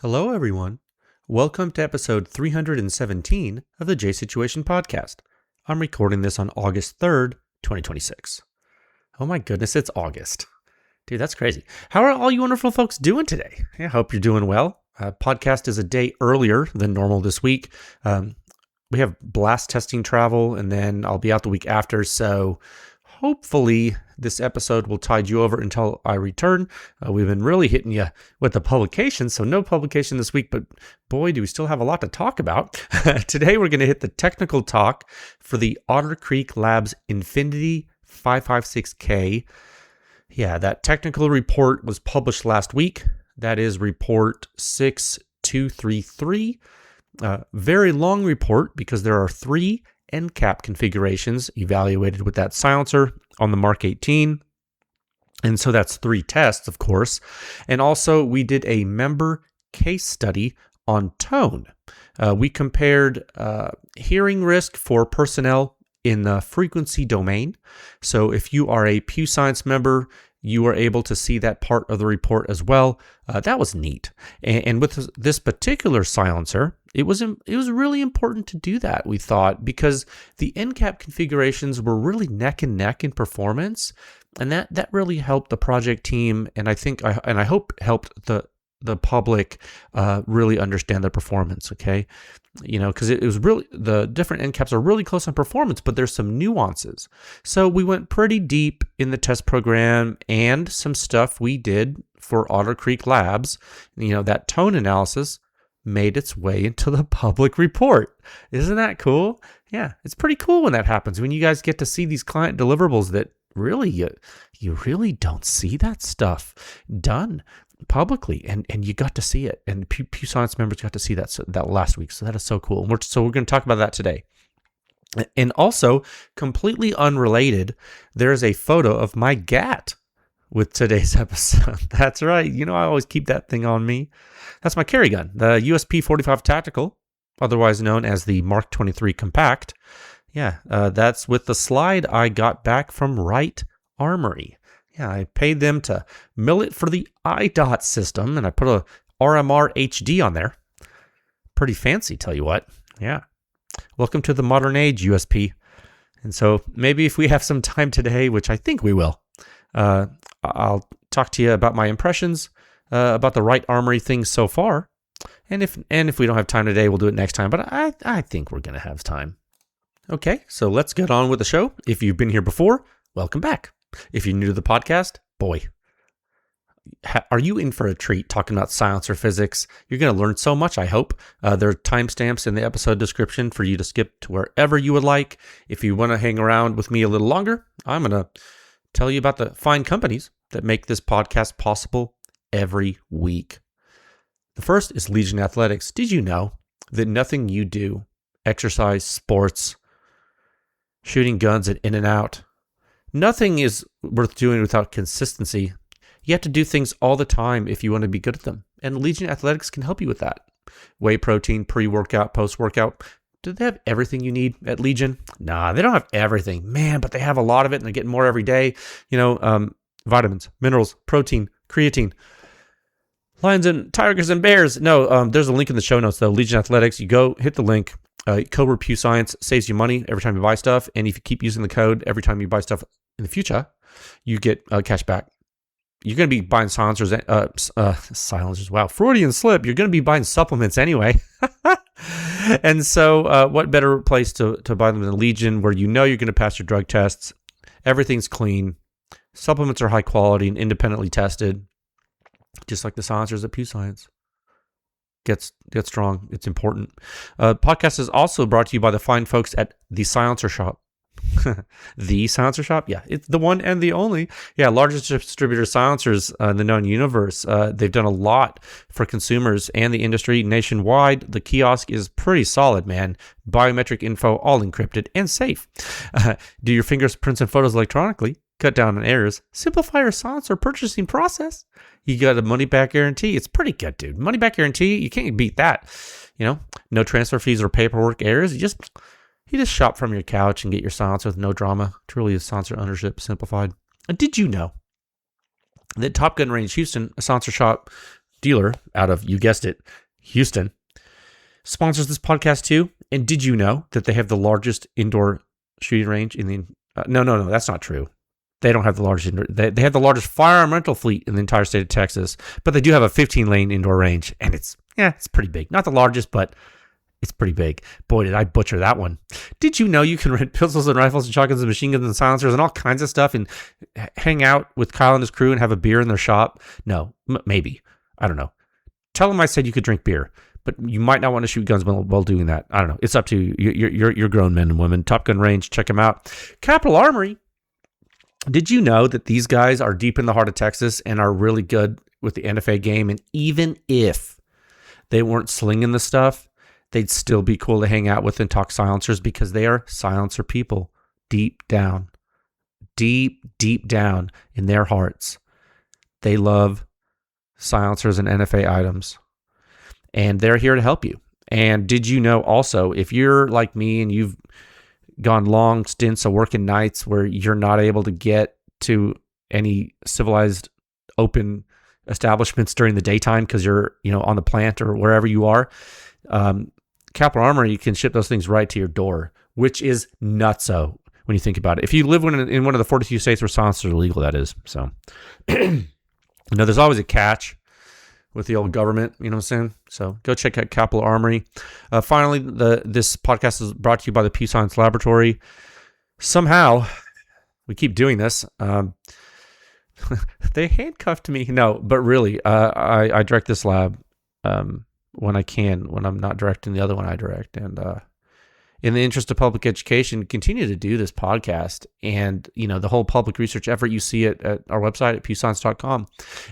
Hello, everyone. Welcome to episode 317 of the J Situation Podcast. I'm recording this on August 3rd, 2026. Oh my goodness, it's August. Dude, that's crazy. How are all you wonderful folks doing today? I hope you're doing well. Podcast is a day earlier than normal this week. We have blast testing travel, and then I'll be out the week after, so hopefully this episode will tide you over until I return. We've been really hitting you with the publication, so no publication this week, but boy, do we still have a lot to talk about. Today we're going to hit the technical talk for the Otter Creek Labs Infinity 556K. Yeah, that technical report was published last week. That is report 6233. Very long report because there are 3 end cap configurations evaluated with that silencer on the Mark 18. And so that's 3 tests, of course. And also we did a member case study on tone. We compared hearing risk for personnel in the frequency domain. So if you are a PEW Science member, you are able to see that part of the report as well. That was neat. And with this particular silencer, it was really important to do that, we thought, because the end cap configurations were really neck and neck in performance, and that really helped the project team, and I hope helped the public really understand the performance. Okay, because it was really, the different end caps are really close on performance, but there's some nuances. So we went pretty deep in the test program and some stuff we did for Otter Creek Labs. That tone analysis made its way into the public report. Isn't that cool? Yeah, it's pretty cool when that happens, when you guys get to see these client deliverables that really, you really don't see that stuff done publicly, and you got to see it, and PEW Science members got to see that last week. So that is so cool. We're going to talk about that today. And also, completely unrelated, there is a photo of my GAT with today's episode. That's right. I always keep that thing on me. That's my carry gun, the USP45 Tactical, otherwise known as the Mark 23 Compact. Yeah, that's with the slide I got back from Wright Armory. Yeah, I paid them to mill it for the IDOT system, and I put a RMR HD on there. Pretty fancy, tell you what. Yeah. Welcome to the modern age, USP. And so maybe if we have some time today, which I think we will, I'll talk to you about my impressions about the Wright Armory things so far. And if we don't have time today, we'll do it next time. But I think we're going to have time. Okay, so let's get on with the show. If you've been here before, welcome back. If you're new to the podcast, boy, are you in for a treat talking about silencer physics? You're going to learn so much, I hope. There are timestamps in the episode description for you to skip to wherever you would like. If you want to hang around with me a little longer, I'm going to tell you about the fine companies that make this podcast possible every week. The first is Legion Athletics. Did you know that nothing you do, exercise, sports, shooting guns at In-N-Out, nothing is worth doing without consistency? You have to do things all the time if you want to be good at them. And Legion Athletics can help you with that. Whey protein, pre-workout, post-workout. Do they have everything you need at Legion? Nah, they don't have everything. Man, but they have a lot of it, and they're getting more every day. Vitamins, minerals, protein, creatine. Lions and tigers and bears. No, there's a link in the show notes, though. Legion Athletics. You go, hit the link. Code PEW Science saves you money every time you buy stuff. And if you keep using the code every time you buy stuff in the future, you get cash back. You're going to be buying silencers. Silencers. Wow. Freudian slip. You're going to be buying supplements anyway. And so what better place to buy them than Legion, where you're going to pass your drug tests. Everything's clean. Supplements are high quality and independently tested, just like the silencers at PEW Science. Get strong. It's important. Podcast is also brought to you by the fine folks at The Silencer Shop. The Silencer Shop? Yeah, it's the one and the only. Yeah, largest distributor of silencers in the known universe. They've done a lot for consumers and the industry nationwide. The kiosk is pretty solid, man. Biometric info, all encrypted and safe. Do your fingerprints and photos electronically. Cut down on errors. Simplify your silencer purchasing process. You got a money-back guarantee. It's pretty good, dude. Money-back guarantee, you can't beat that. No transfer fees or paperwork errors. You just shop from your couch and get your silencer with no drama. Truly a silencer ownership simplified. And did you know that Top Gun Range Houston, a silencer shop dealer out of, you guessed it, Houston, sponsors this podcast too. And did you know that they have the largest indoor shooting range in the... No, that's not true. They don't have the largest indoor... They have the largest firearm rental fleet in the entire state of Texas, but they do have a 15-lane indoor range, and it's pretty big. Not the largest, but it's pretty big. Boy, did I butcher that one. Did you know you can rent pistols and rifles and shotguns and machine guns and silencers and all kinds of stuff and hang out with Kyle and his crew and have a beer in their shop? No, maybe. I don't know. Tell them I said you could drink beer, but you might not want to shoot guns while doing that. I don't know. It's up to you. You're grown men and women. Top Gun Range, check them out. Capital Armory. Did you know that these guys are deep in the heart of Texas and are really good with the NFA game? And even if they weren't slinging the stuff, they'd still be cool to hang out with and talk silencers because they are silencer people deep down in their hearts. They love silencers and NFA items, and they're here to help you. And did you know also, if you're like me and you've gone long stints of working nights where you're not able to get to any civilized open establishments during the daytime because you're on the plant or wherever you are, Capital Armory, you can ship those things right to your door, which is nutso when you think about it. If you live in one of the 42 states where silencers are legal, that is. So, there's always a catch with the old government, you know what I'm saying? So go check out Capital Armory. Finally, this podcast is brought to you by the PEW Science Laboratory. Somehow, we keep doing this. They handcuffed me. No, but really, I direct this lab when I can. When I'm not directing the other one, I direct. And in the interest of public education, continue to do this podcast. And, the whole public research effort, you see it at our website at pewscience.com.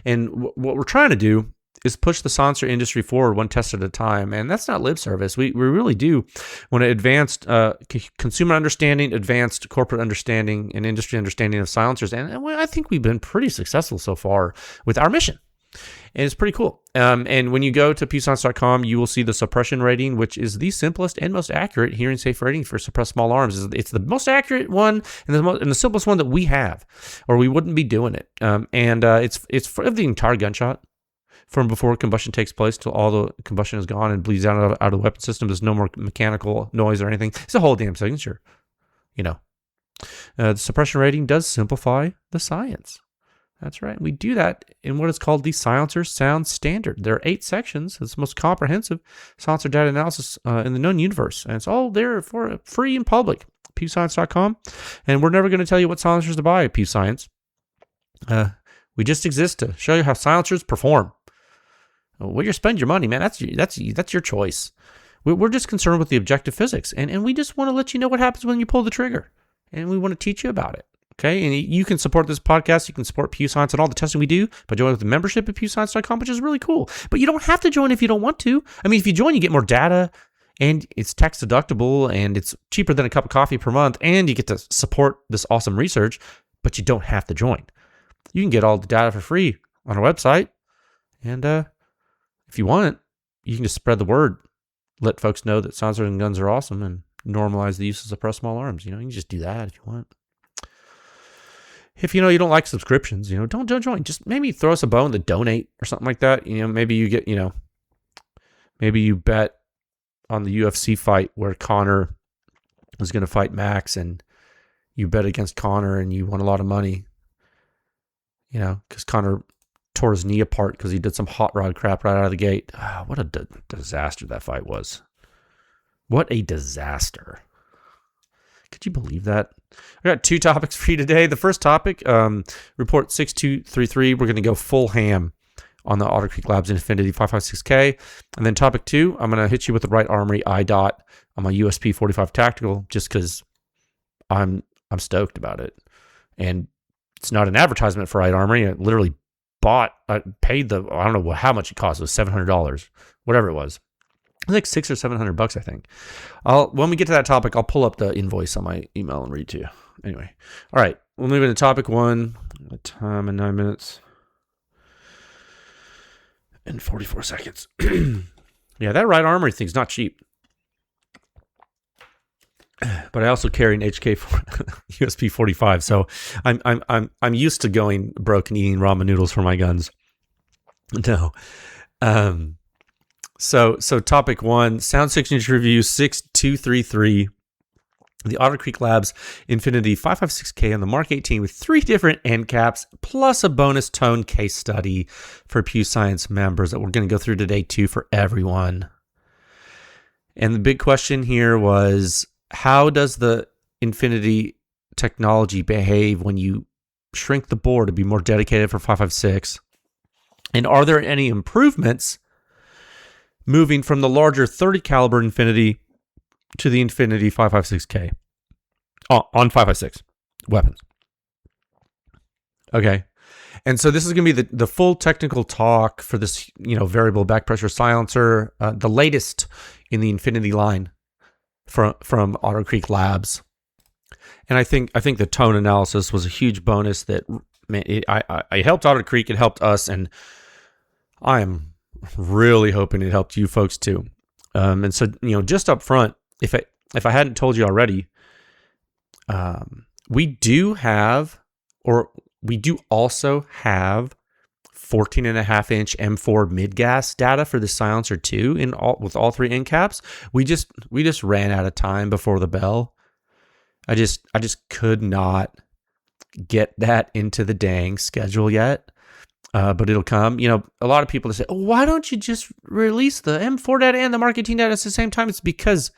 And what we're trying to do is push the silencer industry forward one test at a time. And that's not lip service. We really do want to advance consumer understanding, advanced corporate understanding, and industry understanding of silencers. And I think we've been pretty successful so far with our mission. And it's pretty cool. And when you go to pewscience.com, you will see the suppression rating, which is the simplest and most accurate hearing safe rating for suppressed small arms. It's the most accurate one and the simplest one that we have, or we wouldn't be doing it. It's for the entire gunshot, from before combustion takes place till all the combustion is gone and bleeds out of the weapon system. There's no more mechanical noise or anything. It's a whole damn signature. The suppression rating does simplify the science. That's right. We do that in what is called the Silencer Sound Standard. There are 8 sections. It's the most comprehensive silencer data analysis in the known universe. And it's all there for free and public. PewScience.com. And we're never going to tell you what silencers to buy at Pew Science. We just exist to show you how silencers perform. Where you spend your money, man, that's your choice. We're just concerned with the objective physics. And we just want to let you know what happens when you pull the trigger. And we want to teach you about it. Okay, and you can support this podcast. You can support Pew Science and all the testing we do by joining with the membership at pewscience.com, which is really cool. But you don't have to join if you don't want to. I mean, if you join, you get more data, and it's tax deductible, and it's cheaper than a cup of coffee per month, and you get to support this awesome research, but you don't have to join. You can get all the data for free on our website, and if you want, you can just spread the word, let folks know that silencers and guns are awesome, and normalize the use of suppressed small arms. You can just do that if you want. If you don't like subscriptions, don't join. Just maybe throw us a bone to donate or something like that. Maybe you get, maybe you bet on the UFC fight where Conor was going to fight Max, and you bet against Conor and you won a lot of money. Because Conor tore his knee apart because he did some hot rod crap right out of the gate. What a disaster that fight was. What a disaster. Could you believe that? I got 2 topics for you today. The first topic, report 6233. We're going to go full ham on the Otter Creek Labs Infinity 556K. And then topic 2, I'm going to hit you with the Wright Armory iDot on my USP45 Tactical, just because I'm stoked about it. And it's not an advertisement for Wright Armory. I literally paid I don't know how much it cost. It was $700, whatever it was. It was like $600 or $700, I think. When we get to that topic, I'll pull up the invoice on my email and read to you. Anyway, all right, we'll move into topic 1. The time in 9 minutes and 44 seconds. Yeah, that Wright Armory thing's not cheap. But I also carry an HK USP45, so I'm used to going broke and eating ramen noodles for my guns. No. So topic 1, sound signature review 6233. The Otter Creek Labs Infinity 556K on the Mark 18 with 3 different end caps, plus a bonus tone case study for PEW Science members that we're going to go through today too for everyone. And the big question here was, how does the Infinity technology behave when you shrink the bore to be more dedicated for 556? And are there any improvements moving from the larger 30 caliber Infinity to the Infinity 556K on 556 weapons? Okay. And so this is going to be the full technical talk for this, variable back pressure silencer, the latest in the Infinity line from Otter Creek Labs. And I think the tone analysis was a huge bonus that, man, I helped Otter Creek, it helped us, and I am really hoping it helped you folks too. And so, just up front, if I hadn't told you already, we do also have 14.5-inch M4 mid-gas data for the silencer too, with all 3 end caps. We just ran out of time before the bell. I just could not get that into the dang schedule yet. But it'll come. A lot of people say, "Oh, why don't you just release the M4 data and the Mark 18 data at the same time?" It's because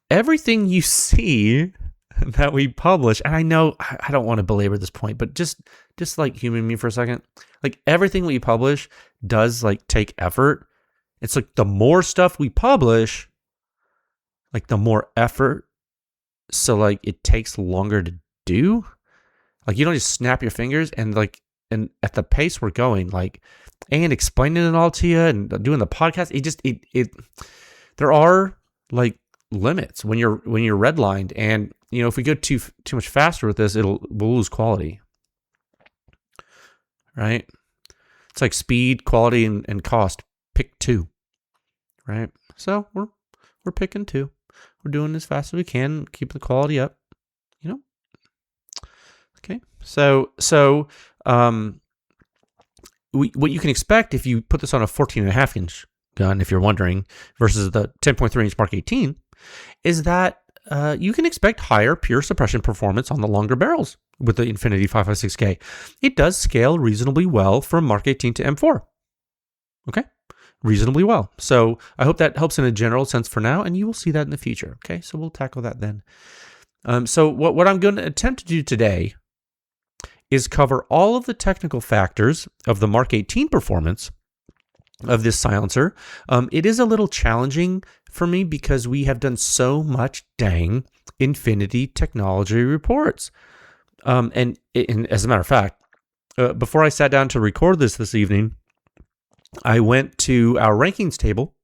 everything you see that we publish, and I know I don't want to belabor this point, but just like human me for a second, like everything we publish does like take effort. It's like the more stuff we publish, like the more effort. So like it takes longer to do. Like you don't just snap your fingers and at the pace we're going, and explaining it all to you and doing the podcast, there are like limits when you're redlined, and if we go too much faster with this, we'll lose quality, right? It's like speed, quality, and cost. Pick 2, right? So we're picking 2. We're doing as fast as we can, keep the quality up, Okay, so what you can expect if you put this on a 14.5-inch gun, if you're wondering, versus the 10.3-inch Mark 18, is that you can expect higher pure suppression performance on the longer barrels with the Infinity 556K. It does scale reasonably well from Mark 18 to M4. Okay, reasonably well. So I hope that helps in a general sense for now, and you will see that in the future. Okay, so we'll tackle that then. So what I'm going to attempt to do today is cover all of the technical factors of the Mark 18 performance of this silencer. It is a little challenging for me because we have done so much dang Infinity technology reports. And as a matter of fact, before I sat down to record this evening, I went to our rankings table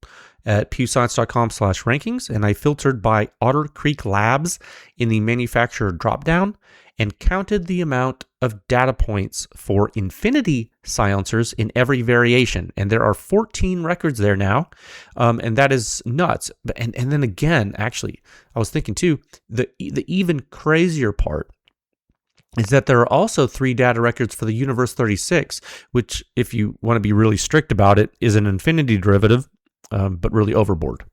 at pewscience.com/rankings, and I filtered by Otter Creek Labs in the manufacturer dropdown and counted the amount of data points for Infinity silencers in every variation. And there are 14 records there now, and that is nuts. And then again, actually, I was thinking too, the even crazier part is that there are also 3 data records for the Universe 36, which, if you want to be really strict about it, is an Infinity derivative, but really overboard.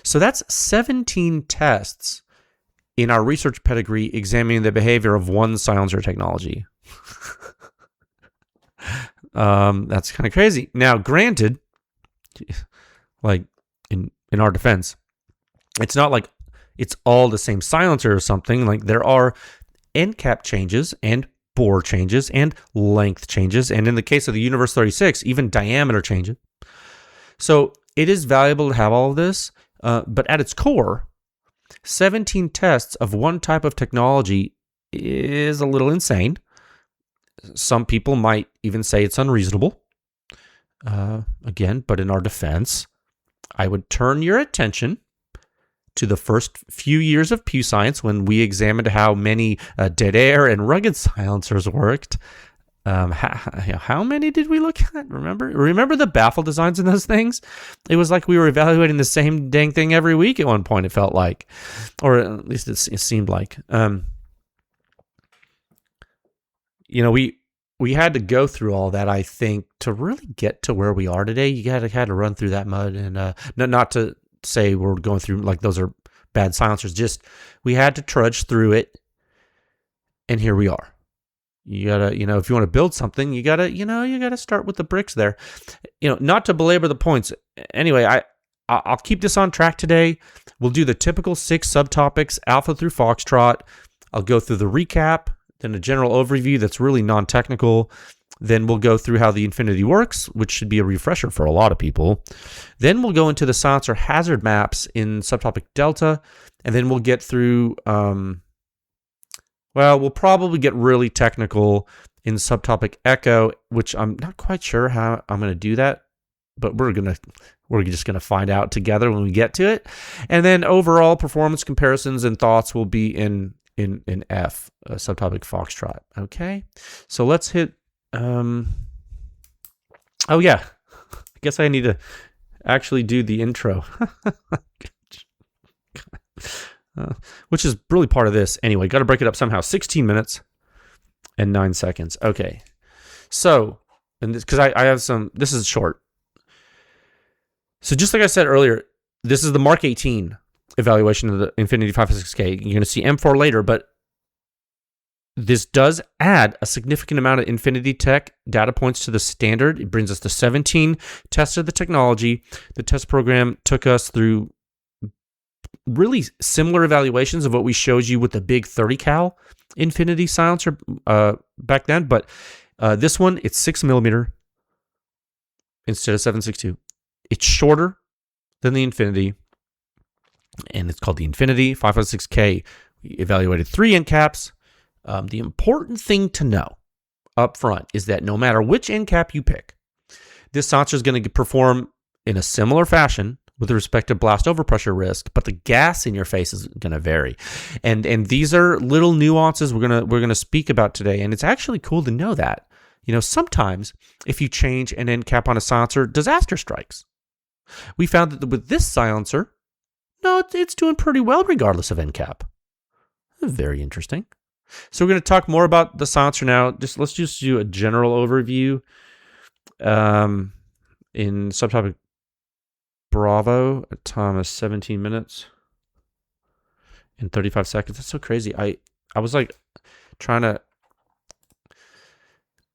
So that's 17 tests in our research pedigree examining the behavior of one silencer technology. That's kind of crazy. Now, granted, like in our defense, it's not like it's all the same silencer or something. Like there are end cap changes and bore changes and length changes, and in the case of the Universe 36, even diameter changes. So it is valuable to have all of this, but at its core, 17 tests of one type of technology is a little insane. Some people might even say it's unreasonable. Again, but in our defense, I would turn your attention to the first few years of PEW Science when we examined how many dead air and rugged silencers worked. How many did we look at? Remember the baffle designs in those things? It was like we were evaluating the same dang thing every week at one point, it felt like. Or at least it seemed like. we had to go through all that, I think, to really get to where we are today. You had to run through that mud, and not to say we're going through like those are bad silencers. Just we had to trudge through it, and here we are. You gotta, if you want to build something, you gotta start with the bricks there. Not to belabor the points. Anyway, I'll keep this on track today. We'll do the typical 6 subtopics, Alpha through Foxtrot. I'll go through the recap, then a general overview that's really non-technical. Then we'll go through how the Infinity works, which should be a refresher for a lot of people. Then we'll go into the silencer hazard maps in subtopic Delta, and then we'll get through, we'll probably get really technical in subtopic Echo, which I'm not quite sure how I'm going to do that, but we're just going to find out together when we get to it. And then overall performance comparisons and thoughts will be in F, subtopic Foxtrot. Okay, so let's hit. I guess I need to actually do the intro, which is really part of this. Anyway, got to break it up somehow. 16 minutes and 9 seconds. Okay, so and because I have some. This is short. So just like I said earlier, this is the Mark 18 evaluation of the Infinity 556K. You're going to see M4 later, but this does add a significant amount of Infinity Tech data points to the standard. It brings us to 17 tests of the technology. The test program took us through really similar evaluations of what we showed you with the big 30 cal Infinity silencer back then, but this one, it's 6mm instead of 7.62. It's shorter than the Infinity, and it's called the Infinity 556K. We evaluated 3 end caps. The important thing to know up front is that no matter which end cap you pick, this silencer is going to perform in a similar fashion with respect to blast overpressure risk, but the gas in your face is going to vary. And these are little nuances we're going to speak about today, and it's actually cool to know that. Sometimes if you change an end cap on a silencer, disaster strikes. We found that with this silencer, no, it's doing pretty well regardless of end cap. Very interesting. So we're going to talk more about the silencer now. Let's just do a general overview. In subtopic Bravo, a time of 17 minutes and 35 seconds. That's so crazy. I was like trying to.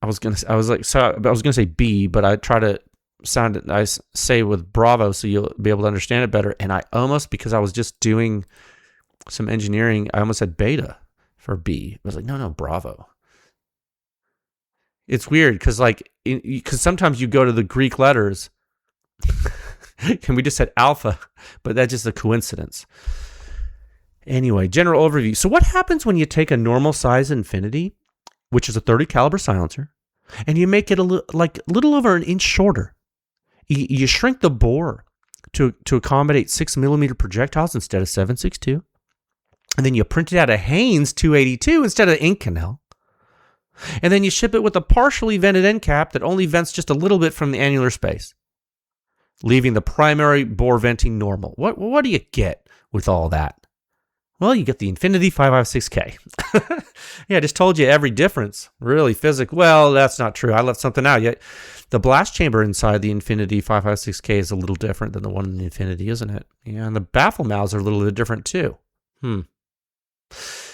I was gonna say B, but I try to sound it. I say with Bravo, so you'll be able to understand it better. And I almost, because I was just doing some engineering, I almost said beta for B. I was like, no, Bravo. It's weird because sometimes you go to the Greek letters and we just said alpha, but that's just a coincidence. Anyway, general overview. So what happens when you take a normal size Infinity, which is a 30 caliber silencer, and you make it a little over an inch shorter? You shrink the bore to accommodate 6mm projectiles instead of 7.62. And then you print it out of Haynes 282 instead of Inconel. And then you ship it with a partially vented end cap that only vents just a little bit from the annular space, leaving the primary bore venting normal. What do you get with all that? Well, you get the Infinity 556K. Yeah, I just told you every difference. Really physical. Well, that's not true. I left something out yet. The blast chamber inside the Infinity 556K is a little different than the one in the Infinity, isn't it? Yeah, and the baffle mouths are a little bit different too.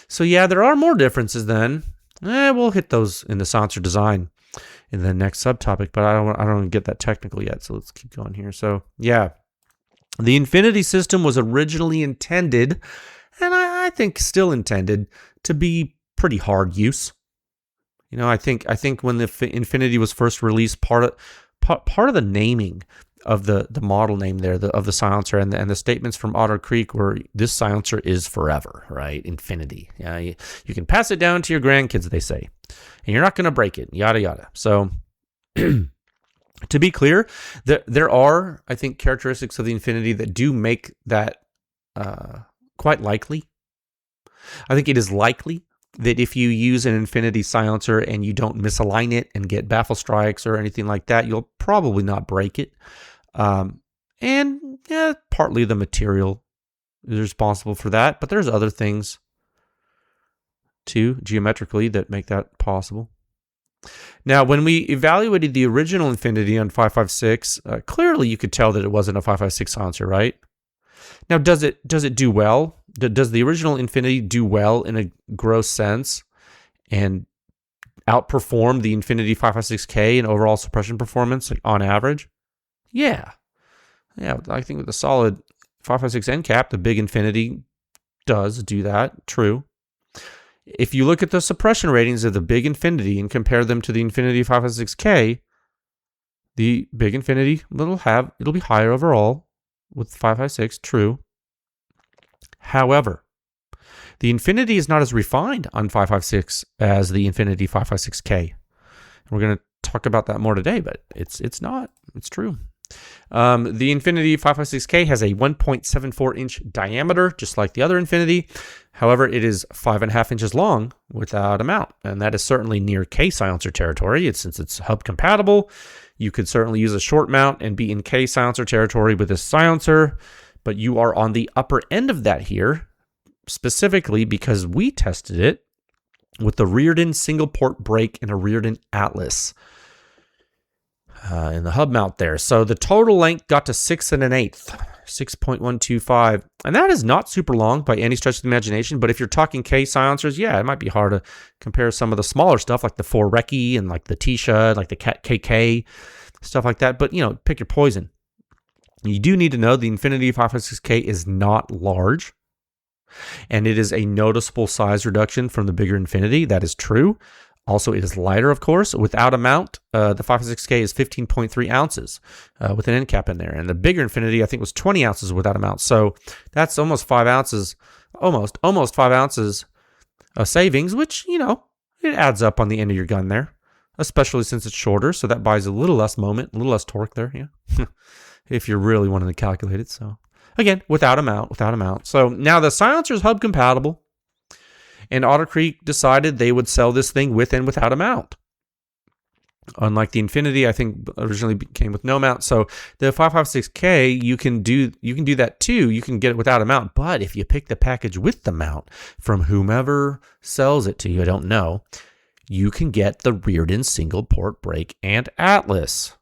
So yeah, there are more differences then. We'll hit those in the silencer design in the next subtopic, but I don't want to get that technical yet, so let's keep going here. So yeah, the Infinity system was originally intended, and I think still intended, to be pretty hard use. I think when the Infinity was first released, part of the naming of the model name there, of the silencer, and the statements from Otter Creek were, this silencer is forever, right? Infinity. Yeah, you can pass it down to your grandkids, they say, and you're not going to break it, yada, yada. So to be clear, there are, I think, characteristics of the Infinity that do make that quite likely. I think it is likely that if you use an Infinity silencer and you don't misalign it and get baffle strikes or anything like that, you'll probably not break it. And yeah, partly the material is responsible for that, but there's other things too, geometrically, that make that possible. Now, when we evaluated the original Infinity on 556, clearly you could tell that it wasn't a 556 silencer, right? Now, does it do well? Does the original Infinity do well in a gross sense and outperform the Infinity 556K in overall suppression performance on average? Yeah. I think with a solid 556 end cap, the big Infinity does do that. True. If you look at the suppression ratings of the big Infinity and compare them to the Infinity 556K, the big Infinity it'll be higher overall with 556. True. However, the Infinity is not as refined on 556 as the Infinity 556K. We're going to talk about that more today, but it's not. It's true. The Infinity 556K has a 1.74 inch diameter, just like the other Infinity. However, it is 5.5 inches long without a mount, and that is certainly near K silencer territory. Since it's hub compatible, you could certainly use a short mount and be in K silencer territory with this silencer, but you are on the upper end of that here, specifically because we tested it with the Reardon single port brake and a Reardon Atlas in the hub mount there. So the total length got to 6 1/8, 6.125. And that is not super long by any stretch of the imagination. But if you're talking K silencers, yeah, it might be hard to compare some of the smaller stuff like the 4 Recce and like the Tisha, like the KK, stuff like that. But, pick your poison. You do need to know the Infinity 556K is not large. And it is a noticeable size reduction from the bigger Infinity. That is true. Also, it is lighter, of course. Without a mount, the 556K is 15.3 ounces with an end cap in there. And the bigger Infinity, I think, was 20 ounces without a mount. So that's almost 5 ounces, almost 5 ounces of savings, which, it adds up on the end of your gun there, especially since it's shorter. So that buys a little less moment, a little less torque there, yeah, if you're really wanting to calculate it. So again, without a mount. So now the silencer is hub compatible. And Otter Creek decided they would sell this thing with and without a mount. Unlike the Infinity, I think originally came with no mount. So the 556K, you can do that too. You can get it without a mount. But if you pick the package with the mount from whomever sells it to you, I don't know, you can get the Reardon single port brake and Atlas.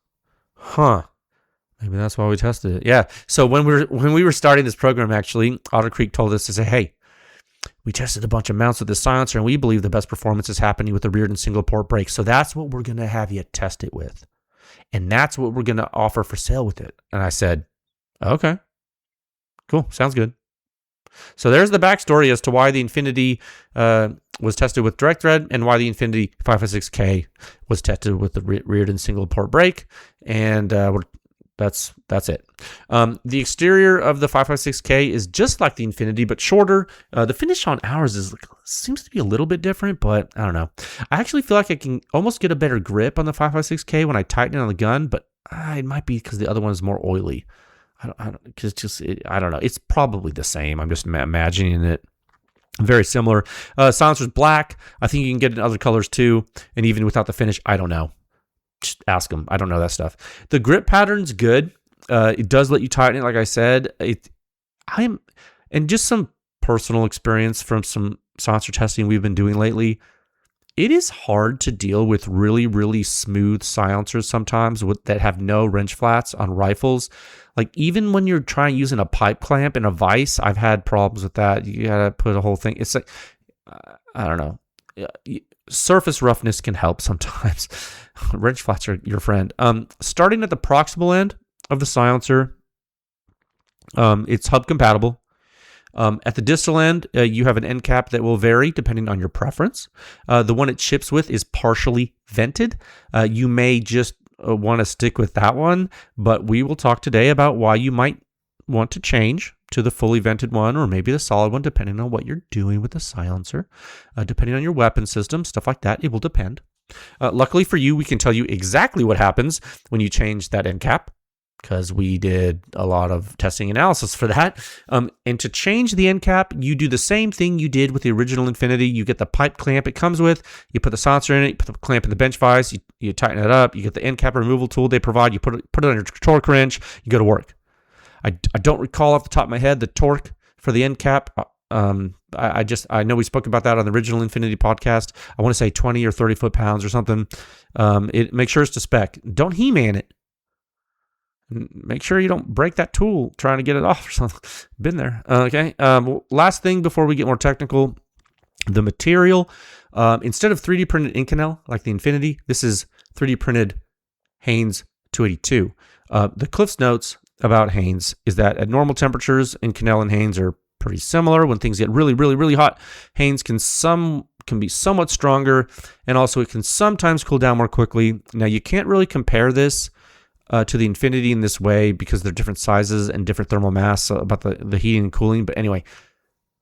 Maybe that's why we tested it. Yeah. So when we were starting this program, actually, Otter Creek told us to say, hey, we tested a bunch of mounts with this silencer, and we believe the best performance is happening with the Reardon single port brake. So that's what we're going to have you test it with. And that's what we're going to offer for sale with it. And I said, okay, cool. Sounds good. So there's the backstory as to why the Infinity was tested with direct thread and why the Infinity 556K was tested with the Reardon single port brake. And that's it. The exterior of the 556K is just like the Infinity, but shorter. The finish on ours seems to be a little bit different, but I don't know. I actually feel like I can almost get a better grip on the 556K when I tighten it on the gun, but it might be because the other one is more oily. I don't know. It's probably the same. I'm just imagining it. Very similar. Silencer's black. I think you can get it in other colors too, and even without the finish, I don't know. Just ask them. I don't know that stuff. The grip pattern's good. It does let you tighten it, like I said. And just some personal experience from some silencer testing we've been doing lately. It is hard to deal with really, really smooth silencers sometimes that have no wrench flats on rifles. Like even when you're using a pipe clamp and a vise, I've had problems with that. You gotta put a whole thing. It's like, I don't know. Surface roughness can help sometimes. Wrench flats are your friend. Starting at the proximal end of the silencer, it's hub compatible. At the distal end, you have an end cap that will vary depending on your preference. The one it ships with is partially vented. You may just want to stick with that one, but we will talk today about why you might want to change to the fully vented one or maybe the solid one, depending on what you're doing with the silencer, depending on your weapon system, stuff like that. It will depend. Luckily for you, we can tell you exactly what happens when you change that end cap, because we did a lot of testing analysis for that. And to change the end cap, you do the same thing you did with the original Infinity. You get the pipe clamp it comes with, you put the silencer in it, you put the clamp in the bench vise, you tighten it up, you get the end cap removal tool they provide, you put it on your torque wrench, you go to work. I don't recall off the top of my head the torque for the end cap. I know we spoke about that on the original Infinity podcast. I want to say 20 or 30 foot-pounds or something. Make sure it's to spec. Don't He-Man it. Make sure you don't break that tool trying to get it off or something. Been there. Okay. Last thing before we get more technical, the material. Instead of 3D printed Inconel like the Infinity, this is 3D printed Haynes 282. The Cliff's Notes about Haynes is that at normal temperatures, Inconel and Haynes are pretty similar. When things get really, really, really hot, Haynes can be somewhat stronger, and also it can sometimes cool down more quickly. Now, you can't really compare this to the Infinity in this way because they're different sizes and different thermal mass about the heating and cooling. But anyway,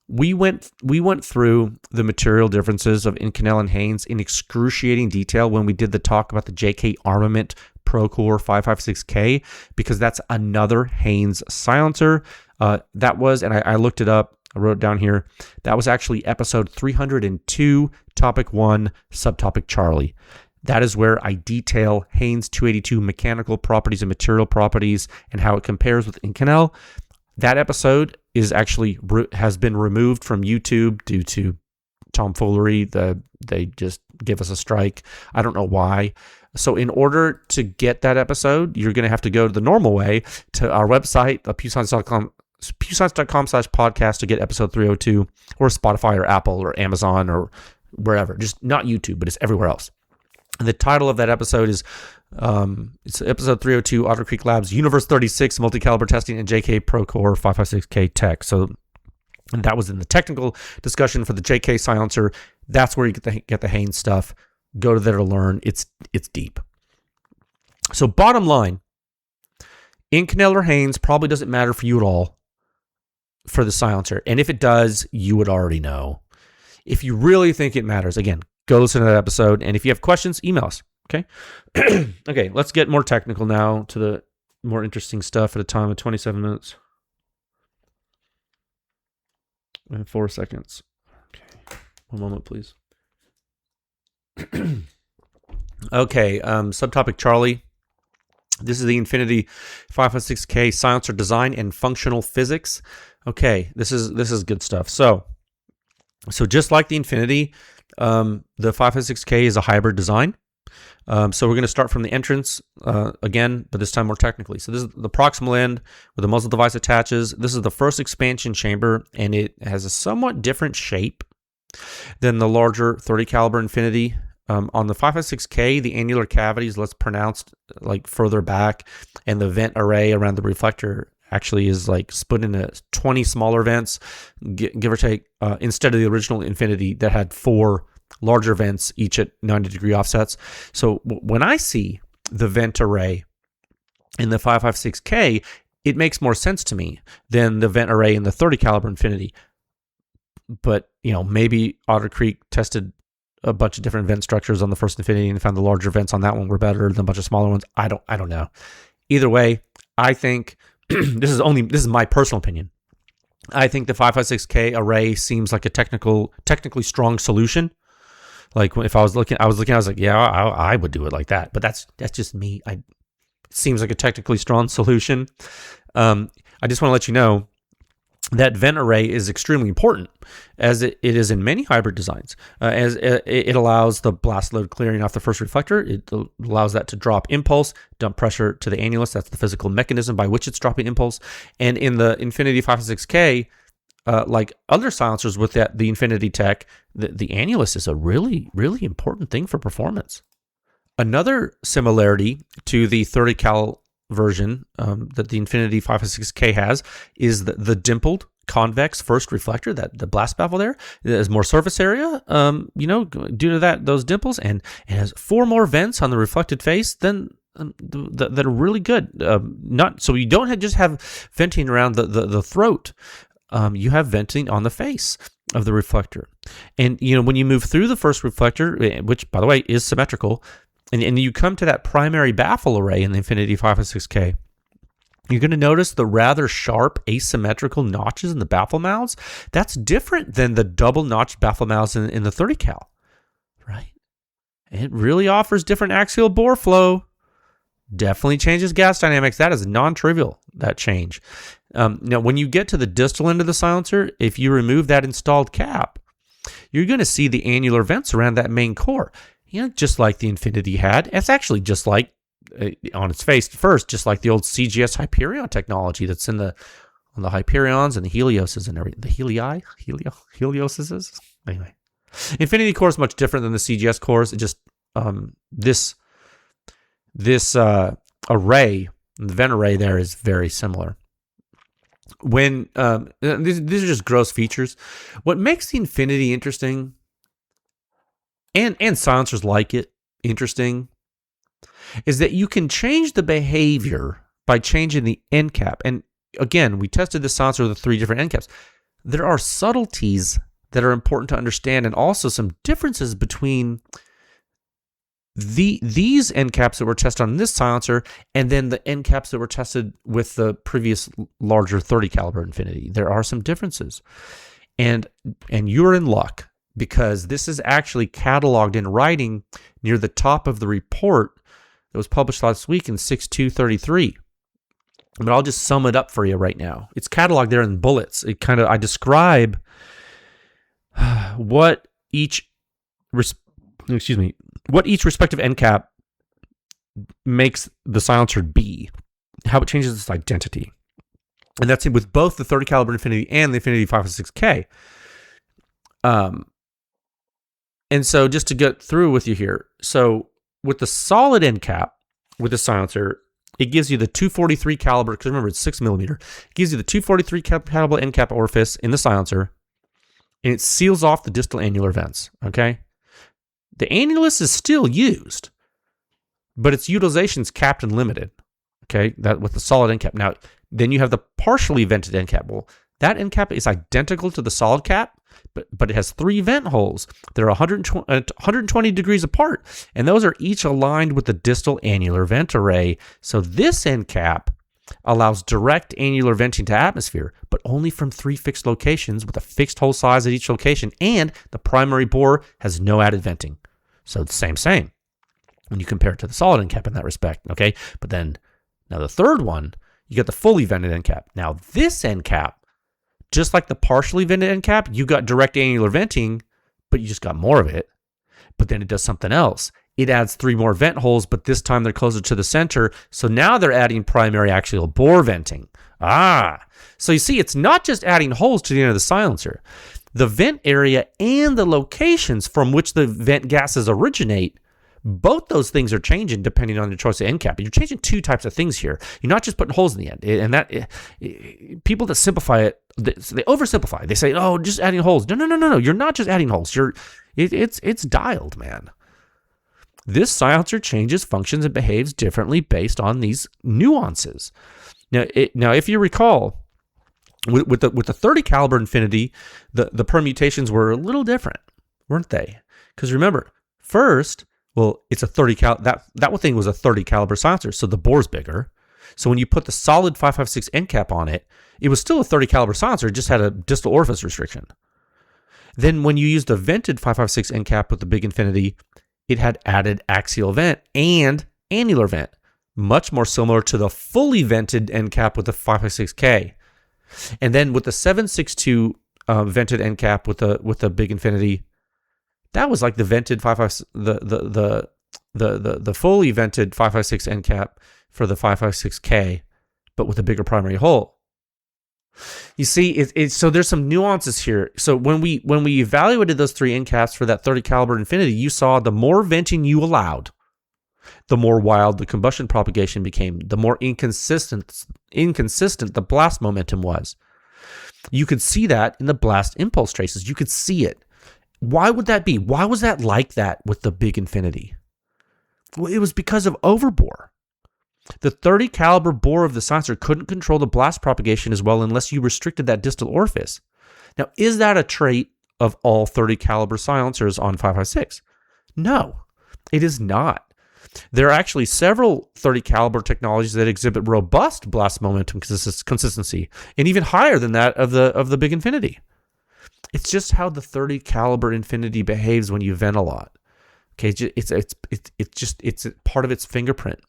we went through the material differences of Inconel and Haynes in excruciating detail when we did the talk about the JK Armament Procore 556K, because that's another Haynes silencer. That was, and I looked it up, I wrote it down here, that was actually episode 302, topic 1, subtopic Charlie. That is where I detail Haynes 282 mechanical properties and material properties and how it compares with Inconel. That episode is actually has been removed from YouTube due to tomfoolery. They just give us a strike. I don't know why. So in order to get that episode, you're going to have to go to the normal way to our website, pewscience.com/podcast to get episode 302, or Spotify or Apple or Amazon or wherever. Just not YouTube, but it's everywhere else. And the title of that episode is it's episode 302, Otter Creek Labs Universe 36 multi-caliber testing and JK Procore 556K tech. So that was in the technical discussion for the JK silencer. That's where you get the Haynes stuff. Go to there to learn. It's deep. So bottom line, Inconel or Haynes probably doesn't matter for you at all for the silencer. And if it does, you would already know. If you really think it matters, again, go listen to that episode. And if you have questions, email us. Okay. Okay, let's get more technical now to the more interesting stuff at a time of 27 minutes and 4 seconds. Okay. One moment, please. Okay, subtopic Charlie. This is the Infinity 556K silencer design and functional physics. Okay, this is good stuff. So just like the Infinity, the 556K is a hybrid design. So we're going to start from the entrance again, but this time more technically. So this is the proximal end where the muzzle device attaches. This is the first expansion chamber, and it has a somewhat different shape than the larger 30 caliber Infinity. On the 556K, the annular cavity is less pronounced, like further back, and the vent array around the reflector actually is like split into 20 smaller vents, give or take, instead of the original Infinity that had 4 larger vents, each at 90-degree offsets. So when I see the vent array in the 556K, it makes more sense to me than the vent array in the 30 caliber Infinity. But, maybe Otter Creek tested a bunch of different vent structures on the first Infinity and found the larger vents on that one were better than a bunch of smaller ones. I don't know. Either way, I think this is my personal opinion. I think the 556K array seems like a technically strong solution. Like if I was looking, I was like, yeah, I would do it like that. But that's just me. It seems like a technically strong solution. I just want to let you know that vent array is extremely important, as it is in many hybrid designs, as it allows the blast load clearing off the first reflector. It allows that to drop impulse, dump pressure to the annulus. That's the physical mechanism by which it's dropping impulse. And in the Infinity 556K, like other silencers with the Infinity tech, the annulus is a really, really important thing for performance. Another similarity to the 30 cal version that the Infinity 556K has is the dimpled convex first reflector, that the blast baffle there. It has more surface area, due to those dimples, and it has 4 more vents on the reflected face than that are really good. Not so you don't just have venting around the throat. You have venting on the face of the reflector, and when you move through the first reflector, which by the way is symmetrical. And you come to that primary baffle array in the Infinity 556K, you're going to notice the rather sharp asymmetrical notches in the baffle mouths. That's different than the double-notched baffle mouths in the 30 cal, right? It really offers different axial bore flow. Definitely changes gas dynamics. That is non-trivial, that change. Now, when you get to the distal end of the silencer, if you remove that installed cap, you're going to see the annular vents around that main core. Just like the Infinity had. It's actually just like, on its face first, just like the old CGS Hyperion technology that's on the Hyperions and the Helioses and everything. The Helioses? Anyway. Infinity core is much different than the CGS cores. It just, this array, the vent array there is very similar. When these are just gross features. What makes the Infinity interesting, and silencers like it interesting, is that you can change the behavior by changing the end cap. And again, we tested the silencer with the 3 different end caps. There are subtleties that are important to understand, and also some differences between these end caps that were tested on this silencer and then the end caps that were tested with the previous larger 30 caliber Infinity. There are some differences, and you're in luck, because this is actually cataloged in writing near the top of the report that was published last week in 6/2/33. But I'll just sum it up for you right now. It's cataloged there in bullets. I describe what each respective end cap makes the silencer be, how it changes its identity. And that's it with both the 30 caliber Infinity and the Infinity 556K. And so just to get through with you here. So with the solid end cap, with the silencer, it gives you the 243 caliber, because remember it's 6mm. It gives you the 243 caliber end cap orifice in the silencer, and it seals off the distal annular vents, okay? The annulus is still used, but its utilization is capped and limited, okay? That with the solid end cap. Now, then you have the partially vented end cap. Well, that end cap is identical to the solid cap, but it has 3 vent holes. They're 120 degrees apart, and those are each aligned with the distal annular vent array. So this end cap allows direct annular venting to atmosphere, but only from 3 fixed locations with a fixed hole size at each location, and the primary bore has no added venting. So it's the same when you compare it to the solid end cap in that respect, okay? But then, now the third one, you get the fully vented end cap. Now this end cap, just like the partially vented end cap, you got direct annular venting, but you just got more of it. But then it does something else. It adds 3 more vent holes, but this time they're closer to the center. So now they're adding primary axial bore venting. So you see, it's not just adding holes to the end of the silencer. The vent area and the locations from which the vent gases originate, both those things are changing depending on your choice of end cap. You're changing 2 types of things here. You're not just putting holes in the end. And that people that simplify it, they oversimplify. They say, "Oh, just adding holes." No. You're not just adding holes. It's dialed, man. This silencer changes, functions, and behaves differently based on these nuances. Now, if you recall, with the 30 caliber Infinity, the permutations were a little different, weren't they? Because remember, first, well, it's a 30 that thing was a 30 caliber silencer, so the bore's bigger. So when you put the solid 556 end cap on it, it was still a 30 caliber silencer, it just had a distal orifice restriction. Then when you used the vented 556 end cap with the big Infinity, it had added axial vent and annular vent, much more similar to the fully vented end cap with the 556K. And then with the 762 vented end cap with the big Infinity, that was like the vented 556, the fully vented 556 end cap for the 556K, but with a bigger primary hole. You see, so there's some nuances here. So when we evaluated those 3 end caps for that 30 caliber Infinity, you saw the more venting you allowed, the more wild the combustion propagation became, the more inconsistent the blast momentum was. You could see that in the blast impulse traces. You could see it. Why would that be? Why was that like that with the big Infinity? Well, it was because of overbore. The 30 caliber bore of the silencer couldn't control the blast propagation as well unless you restricted that distal orifice. Now, is that a trait of all 30 caliber silencers on 556? No, it is not. There are actually several 30 caliber technologies that exhibit robust blast momentum consistency, and even higher than that of the big Infinity. It's just how the 30 caliber Infinity behaves when you vent a lot. Okay, it's part of its fingerprint.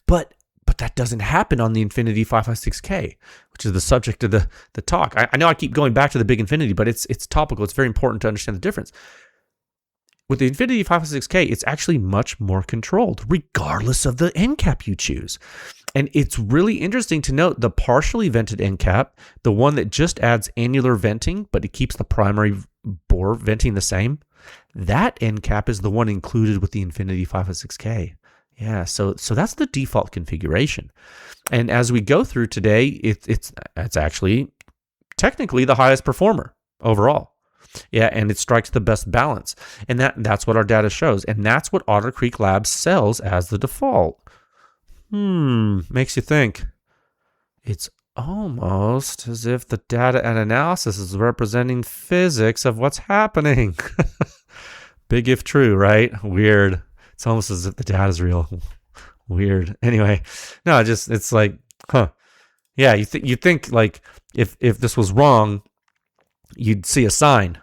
But But that doesn't happen on the Infinity 556K, which is the subject of the talk. I know I keep going back to the big Infinity, but it's topical. It's very important to understand the difference. With the Infinity 556K, it's actually much more controlled, regardless of the end cap you choose. And it's really interesting to note the partially vented end cap, the one that just adds annular venting, but it keeps the primary bore venting the same. That end cap is the one included with the Infinity 556K. Yeah, so that's the default configuration. And as we go through today, it's actually technically the highest performer overall. Yeah, and it strikes the best balance. And that's what our data shows. And that's what Otter Creek Labs sells as the default. Makes you think. It's almost as if the data and analysis is representing physics of what's happening. Big if true, right? Weird. It's almost as if the data is real. Weird. Anyway, no, it's like, yeah, you think like if this was wrong, you'd see a sign.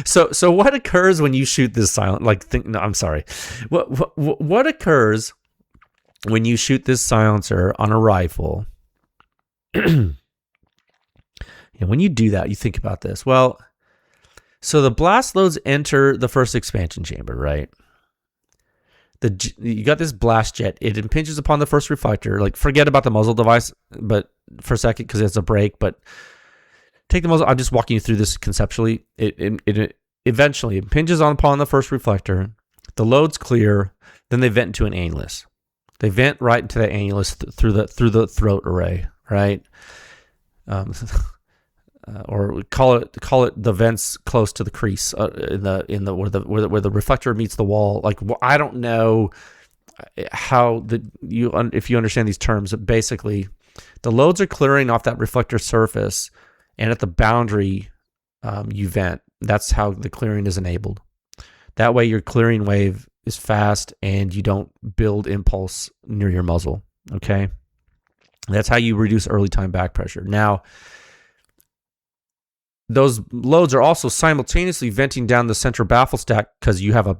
So what occurs when you shoot this silent? I'm sorry. What occurs when you shoot this silencer on a rifle? When you do that, you think about this. Well, so the blast loads enter the first expansion chamber, right? You got this blast jet. It impinges upon the first reflector. Like, forget about the muzzle device, but for a second, because it's a break. But take the muzzle. I'm just walking you through this conceptually. It eventually impinges upon the first reflector. The load's clear. Then they vent into an annulus. They vent right into the annulus through the throat array, right? Or call it the vents close to the crease in the where the reflector meets the wall. Like, I don't know how if you understand these terms. Basically, the loads are clearing off that reflector surface, and at the boundary, you vent. That's how the clearing is enabled. That way, your clearing wave is fast, and you don't build impulse near your muzzle. Okay, that's how you reduce early time back pressure. Now, those loads are also simultaneously venting down the center baffle stack because you have a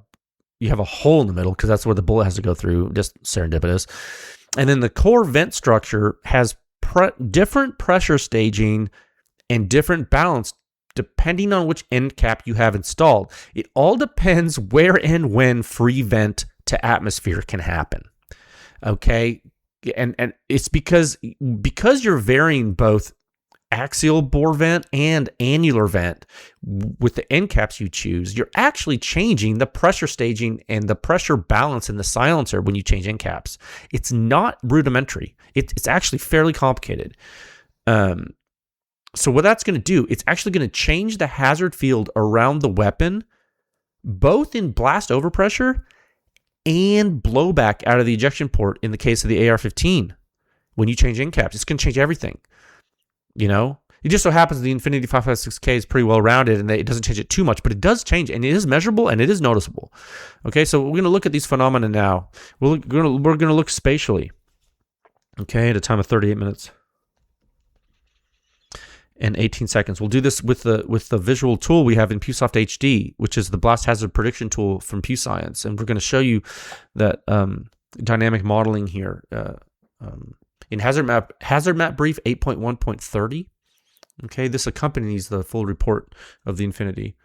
hole in the middle, because that's where the bullet has to go through. Just serendipitous. And then the core vent structure has different pressure staging and different balance depending on which end cap you have installed. It all depends where and when free vent to atmosphere can happen. Okay, and it's because you're varying both axial bore vent and annular vent with the end caps you choose. You're actually changing the pressure staging and the pressure balance in the silencer when you change end caps. It's not rudimentary. It's actually fairly complicated. So what that's going to do, it's actually going to change the hazard field around the weapon, both in blast overpressure and blowback out of the ejection port in the case of the AR-15. When you change end caps, it's going to change everything. You know, it just so happens the Infinity 556K is pretty well rounded, and it doesn't change it too much, but it does change, and it is measurable and it is noticeable. Okay, so we're going to look at these phenomena now. We're going to look spatially. Okay, at a time of 38 minutes and 18 seconds. We'll do this with the visual tool we have in PewSoft HD, which is the blast hazard prediction tool from PEW Science, and we're going to show you that dynamic modeling here. In Hazard Map Brief 8.1.30, okay, this accompanies the full report of the Infinity,